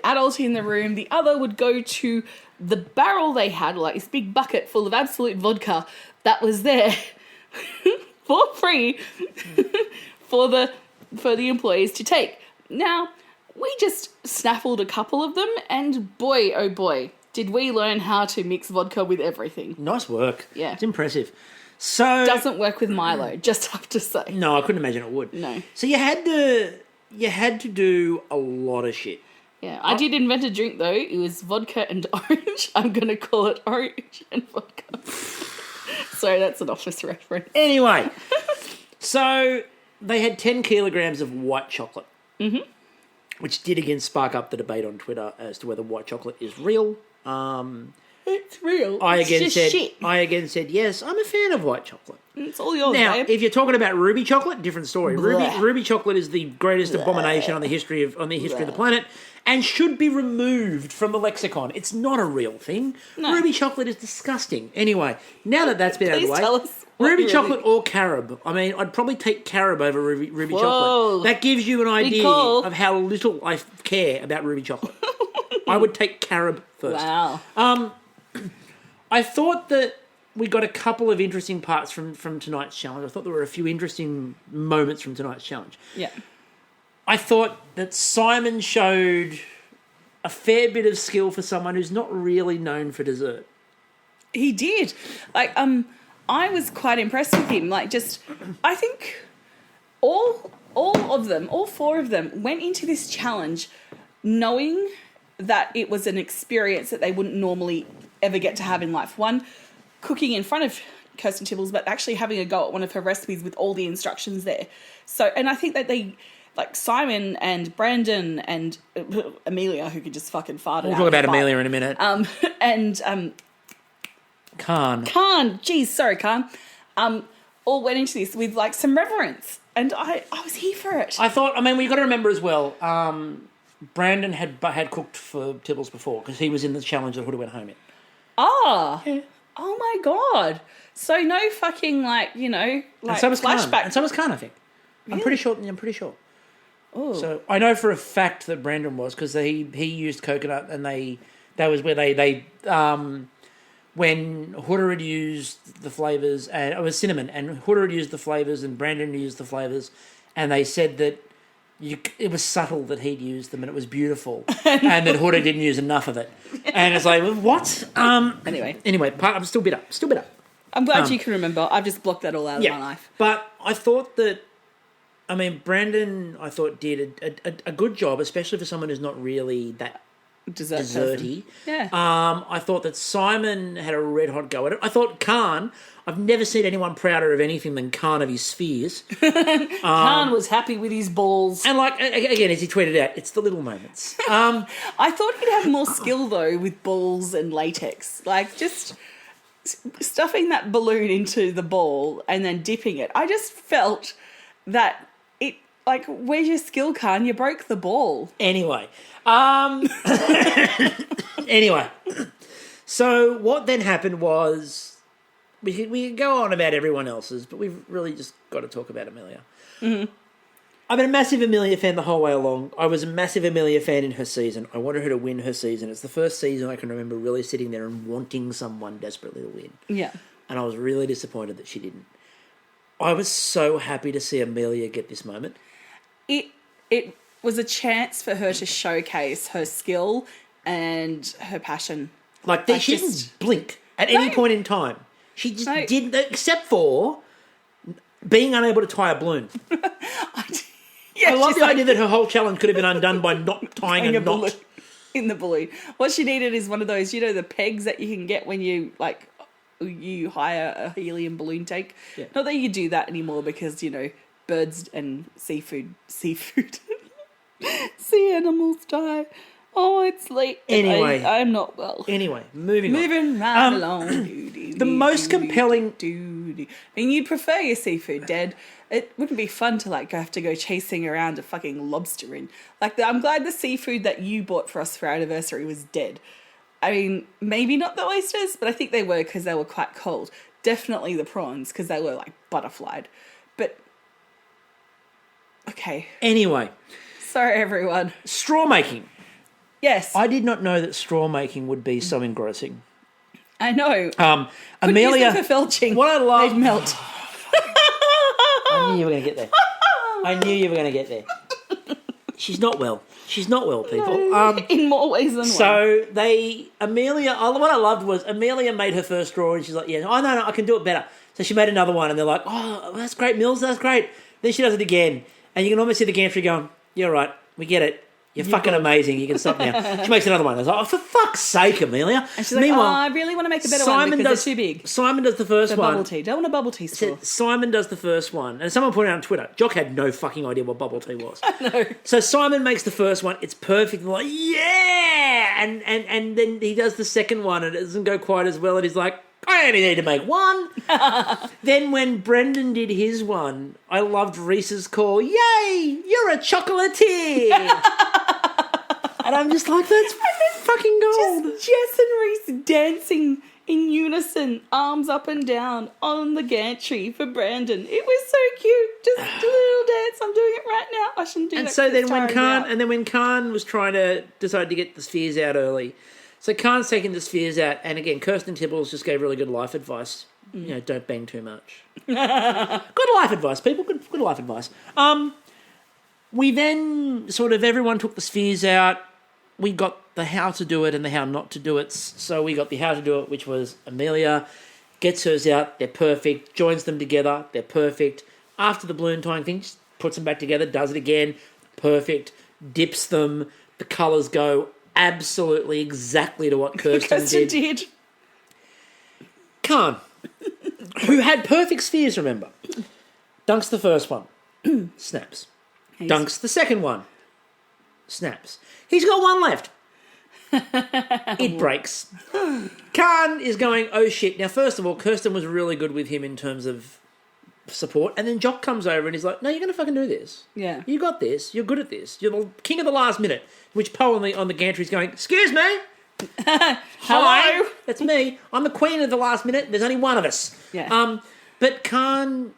adult in the room, the other would go to the barrel they had, this big bucket full of Absolute Vodka that was there for free for the employees to take. Now, we just snaffled a couple of them, and boy, oh boy, did we learn how to mix vodka with everything. Nice work. Yeah. It's impressive. So doesn't work with Milo, just have to say. No, I couldn't imagine it would. No. So you had to do a lot of shit. Yeah, I did invent a drink though. It was vodka and orange. I'm going to call it orange and vodka. Sorry, that's an office reference. Anyway, so they had 10 kilograms of white chocolate, which did again spark up the debate on Twitter as to whether white chocolate is real. It's real. I it's again just said shit. yes, I'm a fan of white chocolate. It's all yours, Now, babe. if you're talking about ruby chocolate, different story. Blech. Ruby chocolate is the greatest abomination on the history of the planet, and should be removed from the lexicon. It's not a real thing. No. Ruby chocolate is disgusting. Anyway, now that that's been out of the Please way, tell us what ruby really- chocolate or carob. I mean, I'd probably take carob over ruby Whoa. chocolate. That gives you an idea call. of how little I care about ruby chocolate. I would take carob first. Wow. I thought that we got a couple of interesting parts from tonight's challenge. I thought there were a few interesting moments from tonight's challenge. Yeah. I thought that Simon showed a fair bit of skill for someone who's not really known for dessert. He did. Like, I was quite impressed with him. Like, I think all of them, all four of them, went into this challenge knowing that it was an experience that they wouldn't normally ever get to have in life. One, cooking in front of Kirsten Tibbles, but actually having a go at one of her recipes with all the instructions there. So, and I think that they, like Simon and Brandon and Emilia, who could just fucking fart it We'll out talk about of the butt. Emilia in a minute. And Khan. Khan, all went into this with like some reverence, and I was here for it. I thought, we've got to remember as well, Brandon had cooked for Tibbles before because he was in the challenge that Huda went home in. Yeah. Oh my God. So no fucking like and so was flashback. Khan. And so was Khan, I think. Really? I'm pretty sure. Oh. So I know for a fact that Brandon was because he used coconut and that was where they when Huda had used the flavours and it was cinnamon and Huda had used the flavours and Brandon used the flavours and they said that it was subtle that he'd used them and it was beautiful and that Huda didn't use enough of it and it's like what anyway I'm still bitter I'm glad you can remember. I've just blocked that all out of my life. But I thought that Brandon I thought did a good job, especially for someone who's not really that desserty. Yeah. I thought that Simon had a red hot go at it. I thought Khan, I've never seen anyone prouder of anything than Khan of his spheres. Khan was happy with his balls. And like, again, as he tweeted out, it's the little moments. I thought he'd have more skill though with balls and latex. Like just stuffing that balloon into the ball and then dipping it. I just felt that it, like, where's your skill, Khan? You broke the ball. Anyway. So what then happened was we could go on about everyone else's, but we've really just got to talk about Emilia. Mm-hmm. I've been a massive Emilia fan the whole way along. I was a massive Emilia fan in her season. I wanted her to win her season. It's the first season I can remember really sitting there and wanting someone desperately to win. Yeah. And I was really disappointed that she didn't. I was so happy to see Emilia get this moment. It was a chance for her to showcase her skill and her passion. Like she didn't blink at any point in time. She just didn't, except for being unable to tie a balloon. I love the idea that her whole challenge could have been undone by not tying a knot in the balloon. What she needed is one of those, the pegs that you can get when you hire a helium balloon tank. Yeah. Not that you do that anymore because birds and seafood, sea animals die. Oh, it's late. Anyway, I'm not well. Anyway, moving right along. The most compelling. You'd prefer your seafood dead. It wouldn't be fun to have to go chasing around a fucking lobster in. I'm glad the seafood that you bought for us for our anniversary was dead. I mean, maybe not the oysters, but I think they were because they were quite cold. Definitely the prawns because they were butterflied. But okay. Anyway, sorry everyone. Straw making. Yes. I did not know that straw making would be so engrossing. I know. Amelia, for felching. What I love, they'd melt. I knew you were going to get there. She's not well, people. No, in more ways than one. So Amelia, what I loved was Amelia made her first straw and she's like, no, I can do it better. So she made another one and they're like, oh, that's great, Mills, that's great. Then she does it again. And you can almost see the gantry going, you're right, we get it. You're fucking amazing. You can stop now. She makes another one. I was like, oh, for fuck's sake, Amelia. And she's like, I really want to make a better one because it's too big. Simon does the first one. Bubble tea. Don't want a bubble tea straw. Simon does the first one. And someone put it out on Twitter. Jock had no fucking idea what bubble tea was. I know. So Simon makes the first one. It's perfect. Like, yeah! And then he does the second one and it doesn't go quite as well. And he's like, I only need to make one. Then when Brendan did his one, I loved Reese's call, yay, you're a chocolatier. And I'm just like, that's fucking gold. Just Jess and Reese dancing in unison, arms up and down on the gantry for Brandon. It was so cute. Just a little dance. I'm doing it right now. I shouldn't do that. And so then when Khan was trying to decide to get the spheres out early, so Khan's taking the spheres out, and again, Kirsten Tibbles just gave really good life advice. Don't bang too much. Good life advice, people. Good life advice. We then sort of, everyone took the spheres out. We got the how to do it and the how not to do it. So we got the how to do it, which was Emilia gets hers out. They're perfect. Joins them together. They're perfect. After the balloon tying thing, just puts them back together. Does it again. Perfect. Dips them. The colours go absolutely exactly to what Kirsten did. Khan, who had perfect spheres, remember, dunks the first one. Snaps. Dunks the second one. Snaps. He's got one left. It breaks. Khan is going, oh shit. Now, first of all, Kirsten was really good with him in terms of support. And then Jock comes over and he's like, no, you're going to fucking do this. Yeah. You got this. You're good at this. You're the king of the last minute. Which Poe on the gantry is going, excuse me. Hello. That's me. I'm the queen of the last minute. There's only one of us. Yeah. But Khan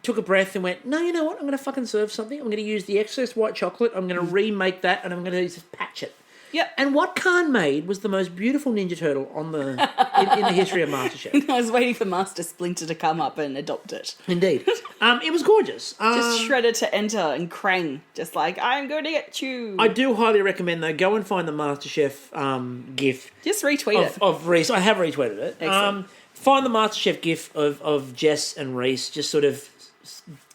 took a breath and went, no, you know what? I'm going to fucking serve something. I'm going to use the excess white chocolate. I'm going to remake that and I'm going to use patch it. Yep. And what Khan made was the most beautiful Ninja Turtle on the in the history of MasterChef. I was waiting for Master Splinter to come up and adopt it. Indeed. It was gorgeous. Just Shredder to enter and Krang, just like, I'm going to get you. I do highly recommend, though, go and find the MasterChef GIF. Just retweet it. Of Reese. I have retweeted it. Excellent. Find the MasterChef GIF of Jess and Reese just sort of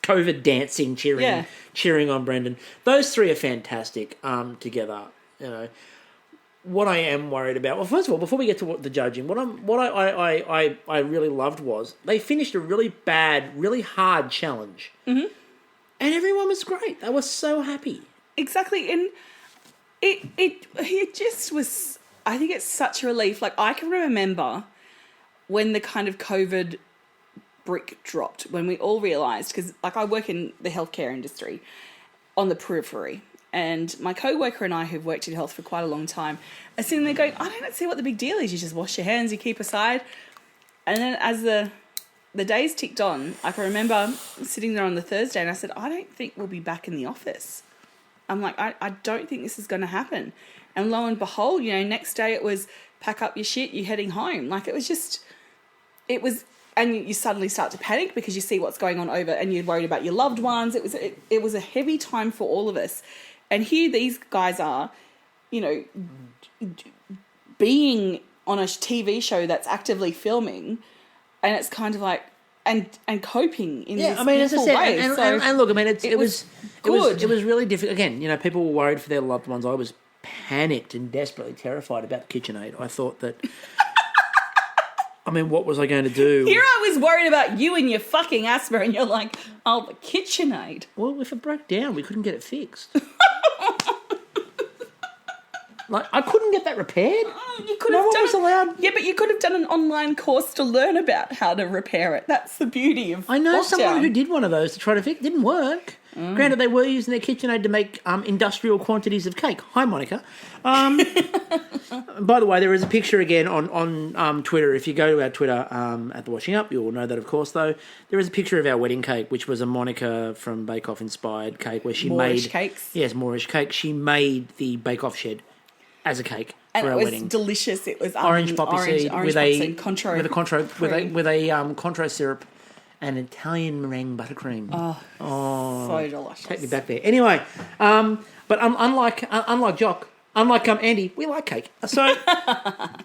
COVID dancing, cheering on Brendan. Those three are fantastic together. You know, what I am worried about. Well, first of all, before we get to the judging, what I really loved was they finished a really bad, really hard challenge, and everyone was great. They were so happy. Exactly, and it just was. I think it's such a relief. Like, I can remember when the kind of COVID brick dropped, when we all realised, because like I work in the healthcare industry on the periphery. And my co-worker and I, who've worked in health for quite a long time, are sitting there going, I don't see what the big deal is. You just wash your hands, you keep aside. And then as the days ticked on, I can remember sitting there on the Thursday and I said, I don't think we'll be back in the office. I'm like, I don't think this is going to happen. And lo and behold, you know, next day it was pack up your shit, you're heading home. Like, and you suddenly start to panic because you see what's going on over and you're worried about your loved ones. It was a heavy time for all of us. And here these guys are, you know, being on a TV show that's actively filming, and it's kind of like, and coping in this beautiful way. And look, I mean, it was good. It was really difficult. Again, you know, people were worried for their loved ones. I was panicked and desperately terrified about the KitchenAid. I thought that. I mean, what was I going to do? Here I was worried about you and your fucking asthma, and you're like, oh, the KitchenAid. Well, if it broke down, we couldn't get it fixed. Like, I couldn't get that repaired. You could have done. Was allowed. Yeah, but you could have done an online course to learn about how to repair it. That's the beauty of I know lockdown. someone who did one of those to try to fix it. Didn't work. Granted, they were using their KitchenAid to make industrial quantities of cake. Hi, Monica. By the way, there is a picture again on Twitter. If you go to our Twitter at The Washing Up, you will know that, of course, though. There is a picture of our wedding cake, which was a Monica from Bake Off inspired cake where she Moorish cakes. Yes, Moorish cake. She made the Bake Off shed as a cake and for our wedding. It was delicious. It was orange poppy seed with a contro syrup and Italian meringue buttercream. Oh, so delicious. Take me back there. Anyway, but unlike Jock, unlike Andy, we like cake. So I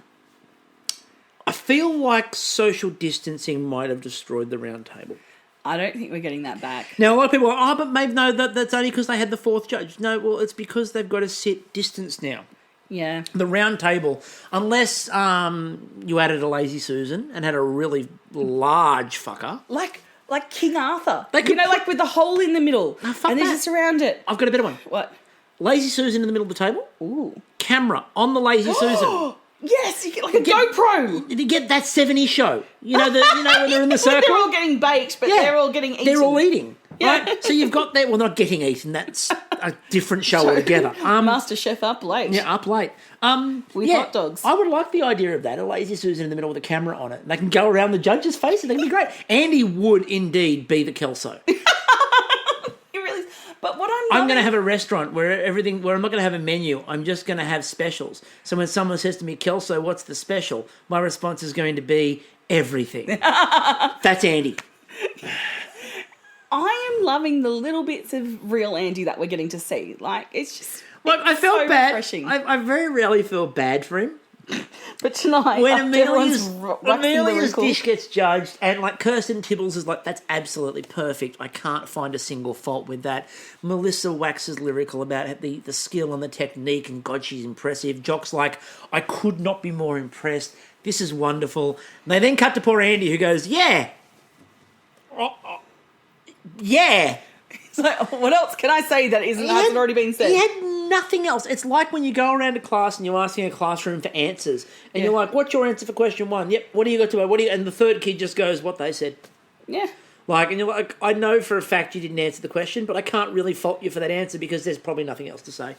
feel like social distancing might have destroyed the round table. I don't think we're getting that back. Now, a lot of people are, but maybe no, that's only because they had the fourth judge. No, well, it's because they've got to sit distance now. Yeah. The round table, unless you added a lazy Susan and had a really large fucker. Like King Arthur. They could like with the hole in the middle. No, fuck and they're that. just around it. I've got a better one. What? Lazy Susan in the middle of the table. Ooh. Camera on the lazy Susan. Yes, you get like a GoPro. You get that 70s show. You know when they're in the circle? They're all getting baked, but they're all getting eaten. They're all eating. Yeah. Right? So you've got that. Well, not getting eaten. That's a different show altogether. MasterChef up late. Yeah, up late. With hot dogs. I would like the idea of that. A lazy Susan in the middle with a camera on it. They can go around the judge's faces. They can be great. Andy would indeed be the Kelso. But what I'm going to have a restaurant where I'm not going to have a menu. I'm just going to have specials. So when someone says to me, Kelso, what's the special? My response is going to be everything. That's Andy. I am loving the little bits of real Andy that we're getting to see. Like, it's just... Look, I felt so bad. refreshing. I very rarely feel bad for him. But tonight, When after everyone's Amelia's dish gets judged, and like Kirsten Tibbles is like, that's absolutely perfect. I can't find a single fault with that. Melissa waxes lyrical about the skill and the technique, and God, she's impressive. Jock's like, I could not be more impressed. This is wonderful. And they then cut to poor Andy, who goes, yeah. Yeah. It's like, what else can I say that hasn't already been said? He had nothing else. It's like when you go around a class and you're asking a classroom for answers, and you're like, "What's your answer for question 1?" Yep. What do you got to? And the third kid just goes, "What they said." Yeah. Like, and you're like, I know for a fact you didn't answer the question, but I can't really fault you for that answer because there's probably nothing else to say.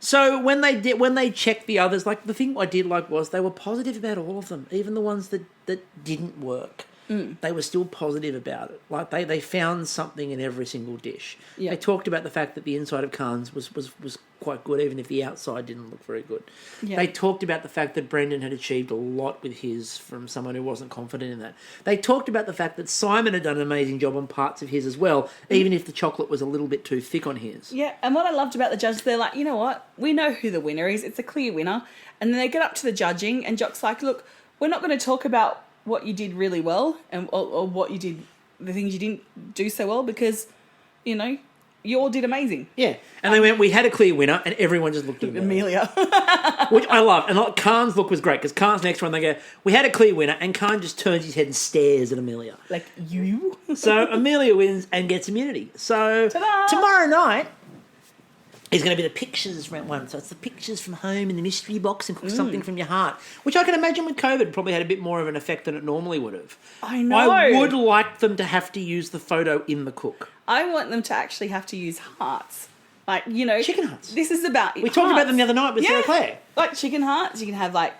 So when they checked the others, like the thing I did like was they were positive about all of them, even the ones that didn't work. They were still positive about it. Like they found something in every single dish. Yeah. They talked about the fact that the inside of Khan's was quite good, even if the outside didn't look very good. Yeah. They talked about the fact that Brendan had achieved a lot with his from someone who wasn't confident in that. They talked about the fact that Simon had done an amazing job on parts of his as well, even if the chocolate was a little bit too thick on his. Yeah, and what I loved about the judges, they're like, you know what? We know who the winner is. It's a clear winner. And then they get up to the judging, and Jock's like, look, we're not going to talk about what you did really well and or what you did, the things you didn't do so well, because, you know, you all did amazing. Yeah. And they went, we had a clear winner, and everyone just looked at Emilia. Which I love. And like, Khan's look was great, because Khan's next one, they go, we had a clear winner, and Khan just turns his head and stares at Emilia. Like, you? So Emilia wins and gets immunity. So Ta-da! Tomorrow night is going to be the pictures one. So it's the pictures from home in the mystery box and something from your heart, which I can imagine with COVID probably had a bit more of an effect than it normally would have. I know. I would like them to have to use the photo in the cook. I want them to actually have to use hearts. Like, you know. Chicken hearts. This is about We talked about them the other night with Sarah Claire. Like chicken hearts. You can have like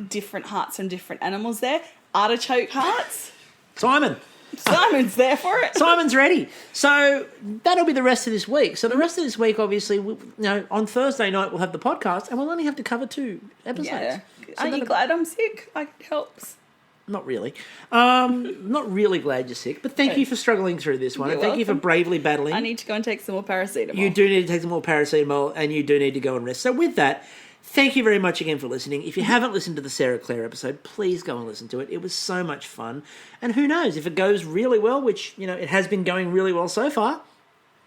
different hearts from different animals there. Artichoke hearts. Simon's there for it. Simon's ready. So that'll be the rest of this week. So the rest of this week, obviously, on Thursday night we'll have the podcast, and we'll only have to cover 2 episodes. Yeah. So Aren't you glad I'm sick? Like, it helps. Not really. Not really glad you're sick, but thank you for struggling through this one. You're And thank you for welcome. bravely battling. I need to go and take some more paracetamol. You do need to take some more paracetamol, and you do need to go and rest. So with that, thank you very much again for listening. If you haven't listened to the Sarah Claire episode, please go and listen to it. It was so much fun. And who knows, if it goes really well, which, it has been going really well so far,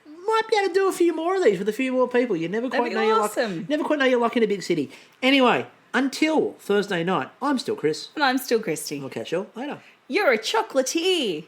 might be able to do a few more of these with a few more people. You never quite know your luck. Never quite know your luck in a big city. Anyway, until Thursday night, I'm still Chris. And I'm still Kristie. We'll catch you all later. You're a chocolatier.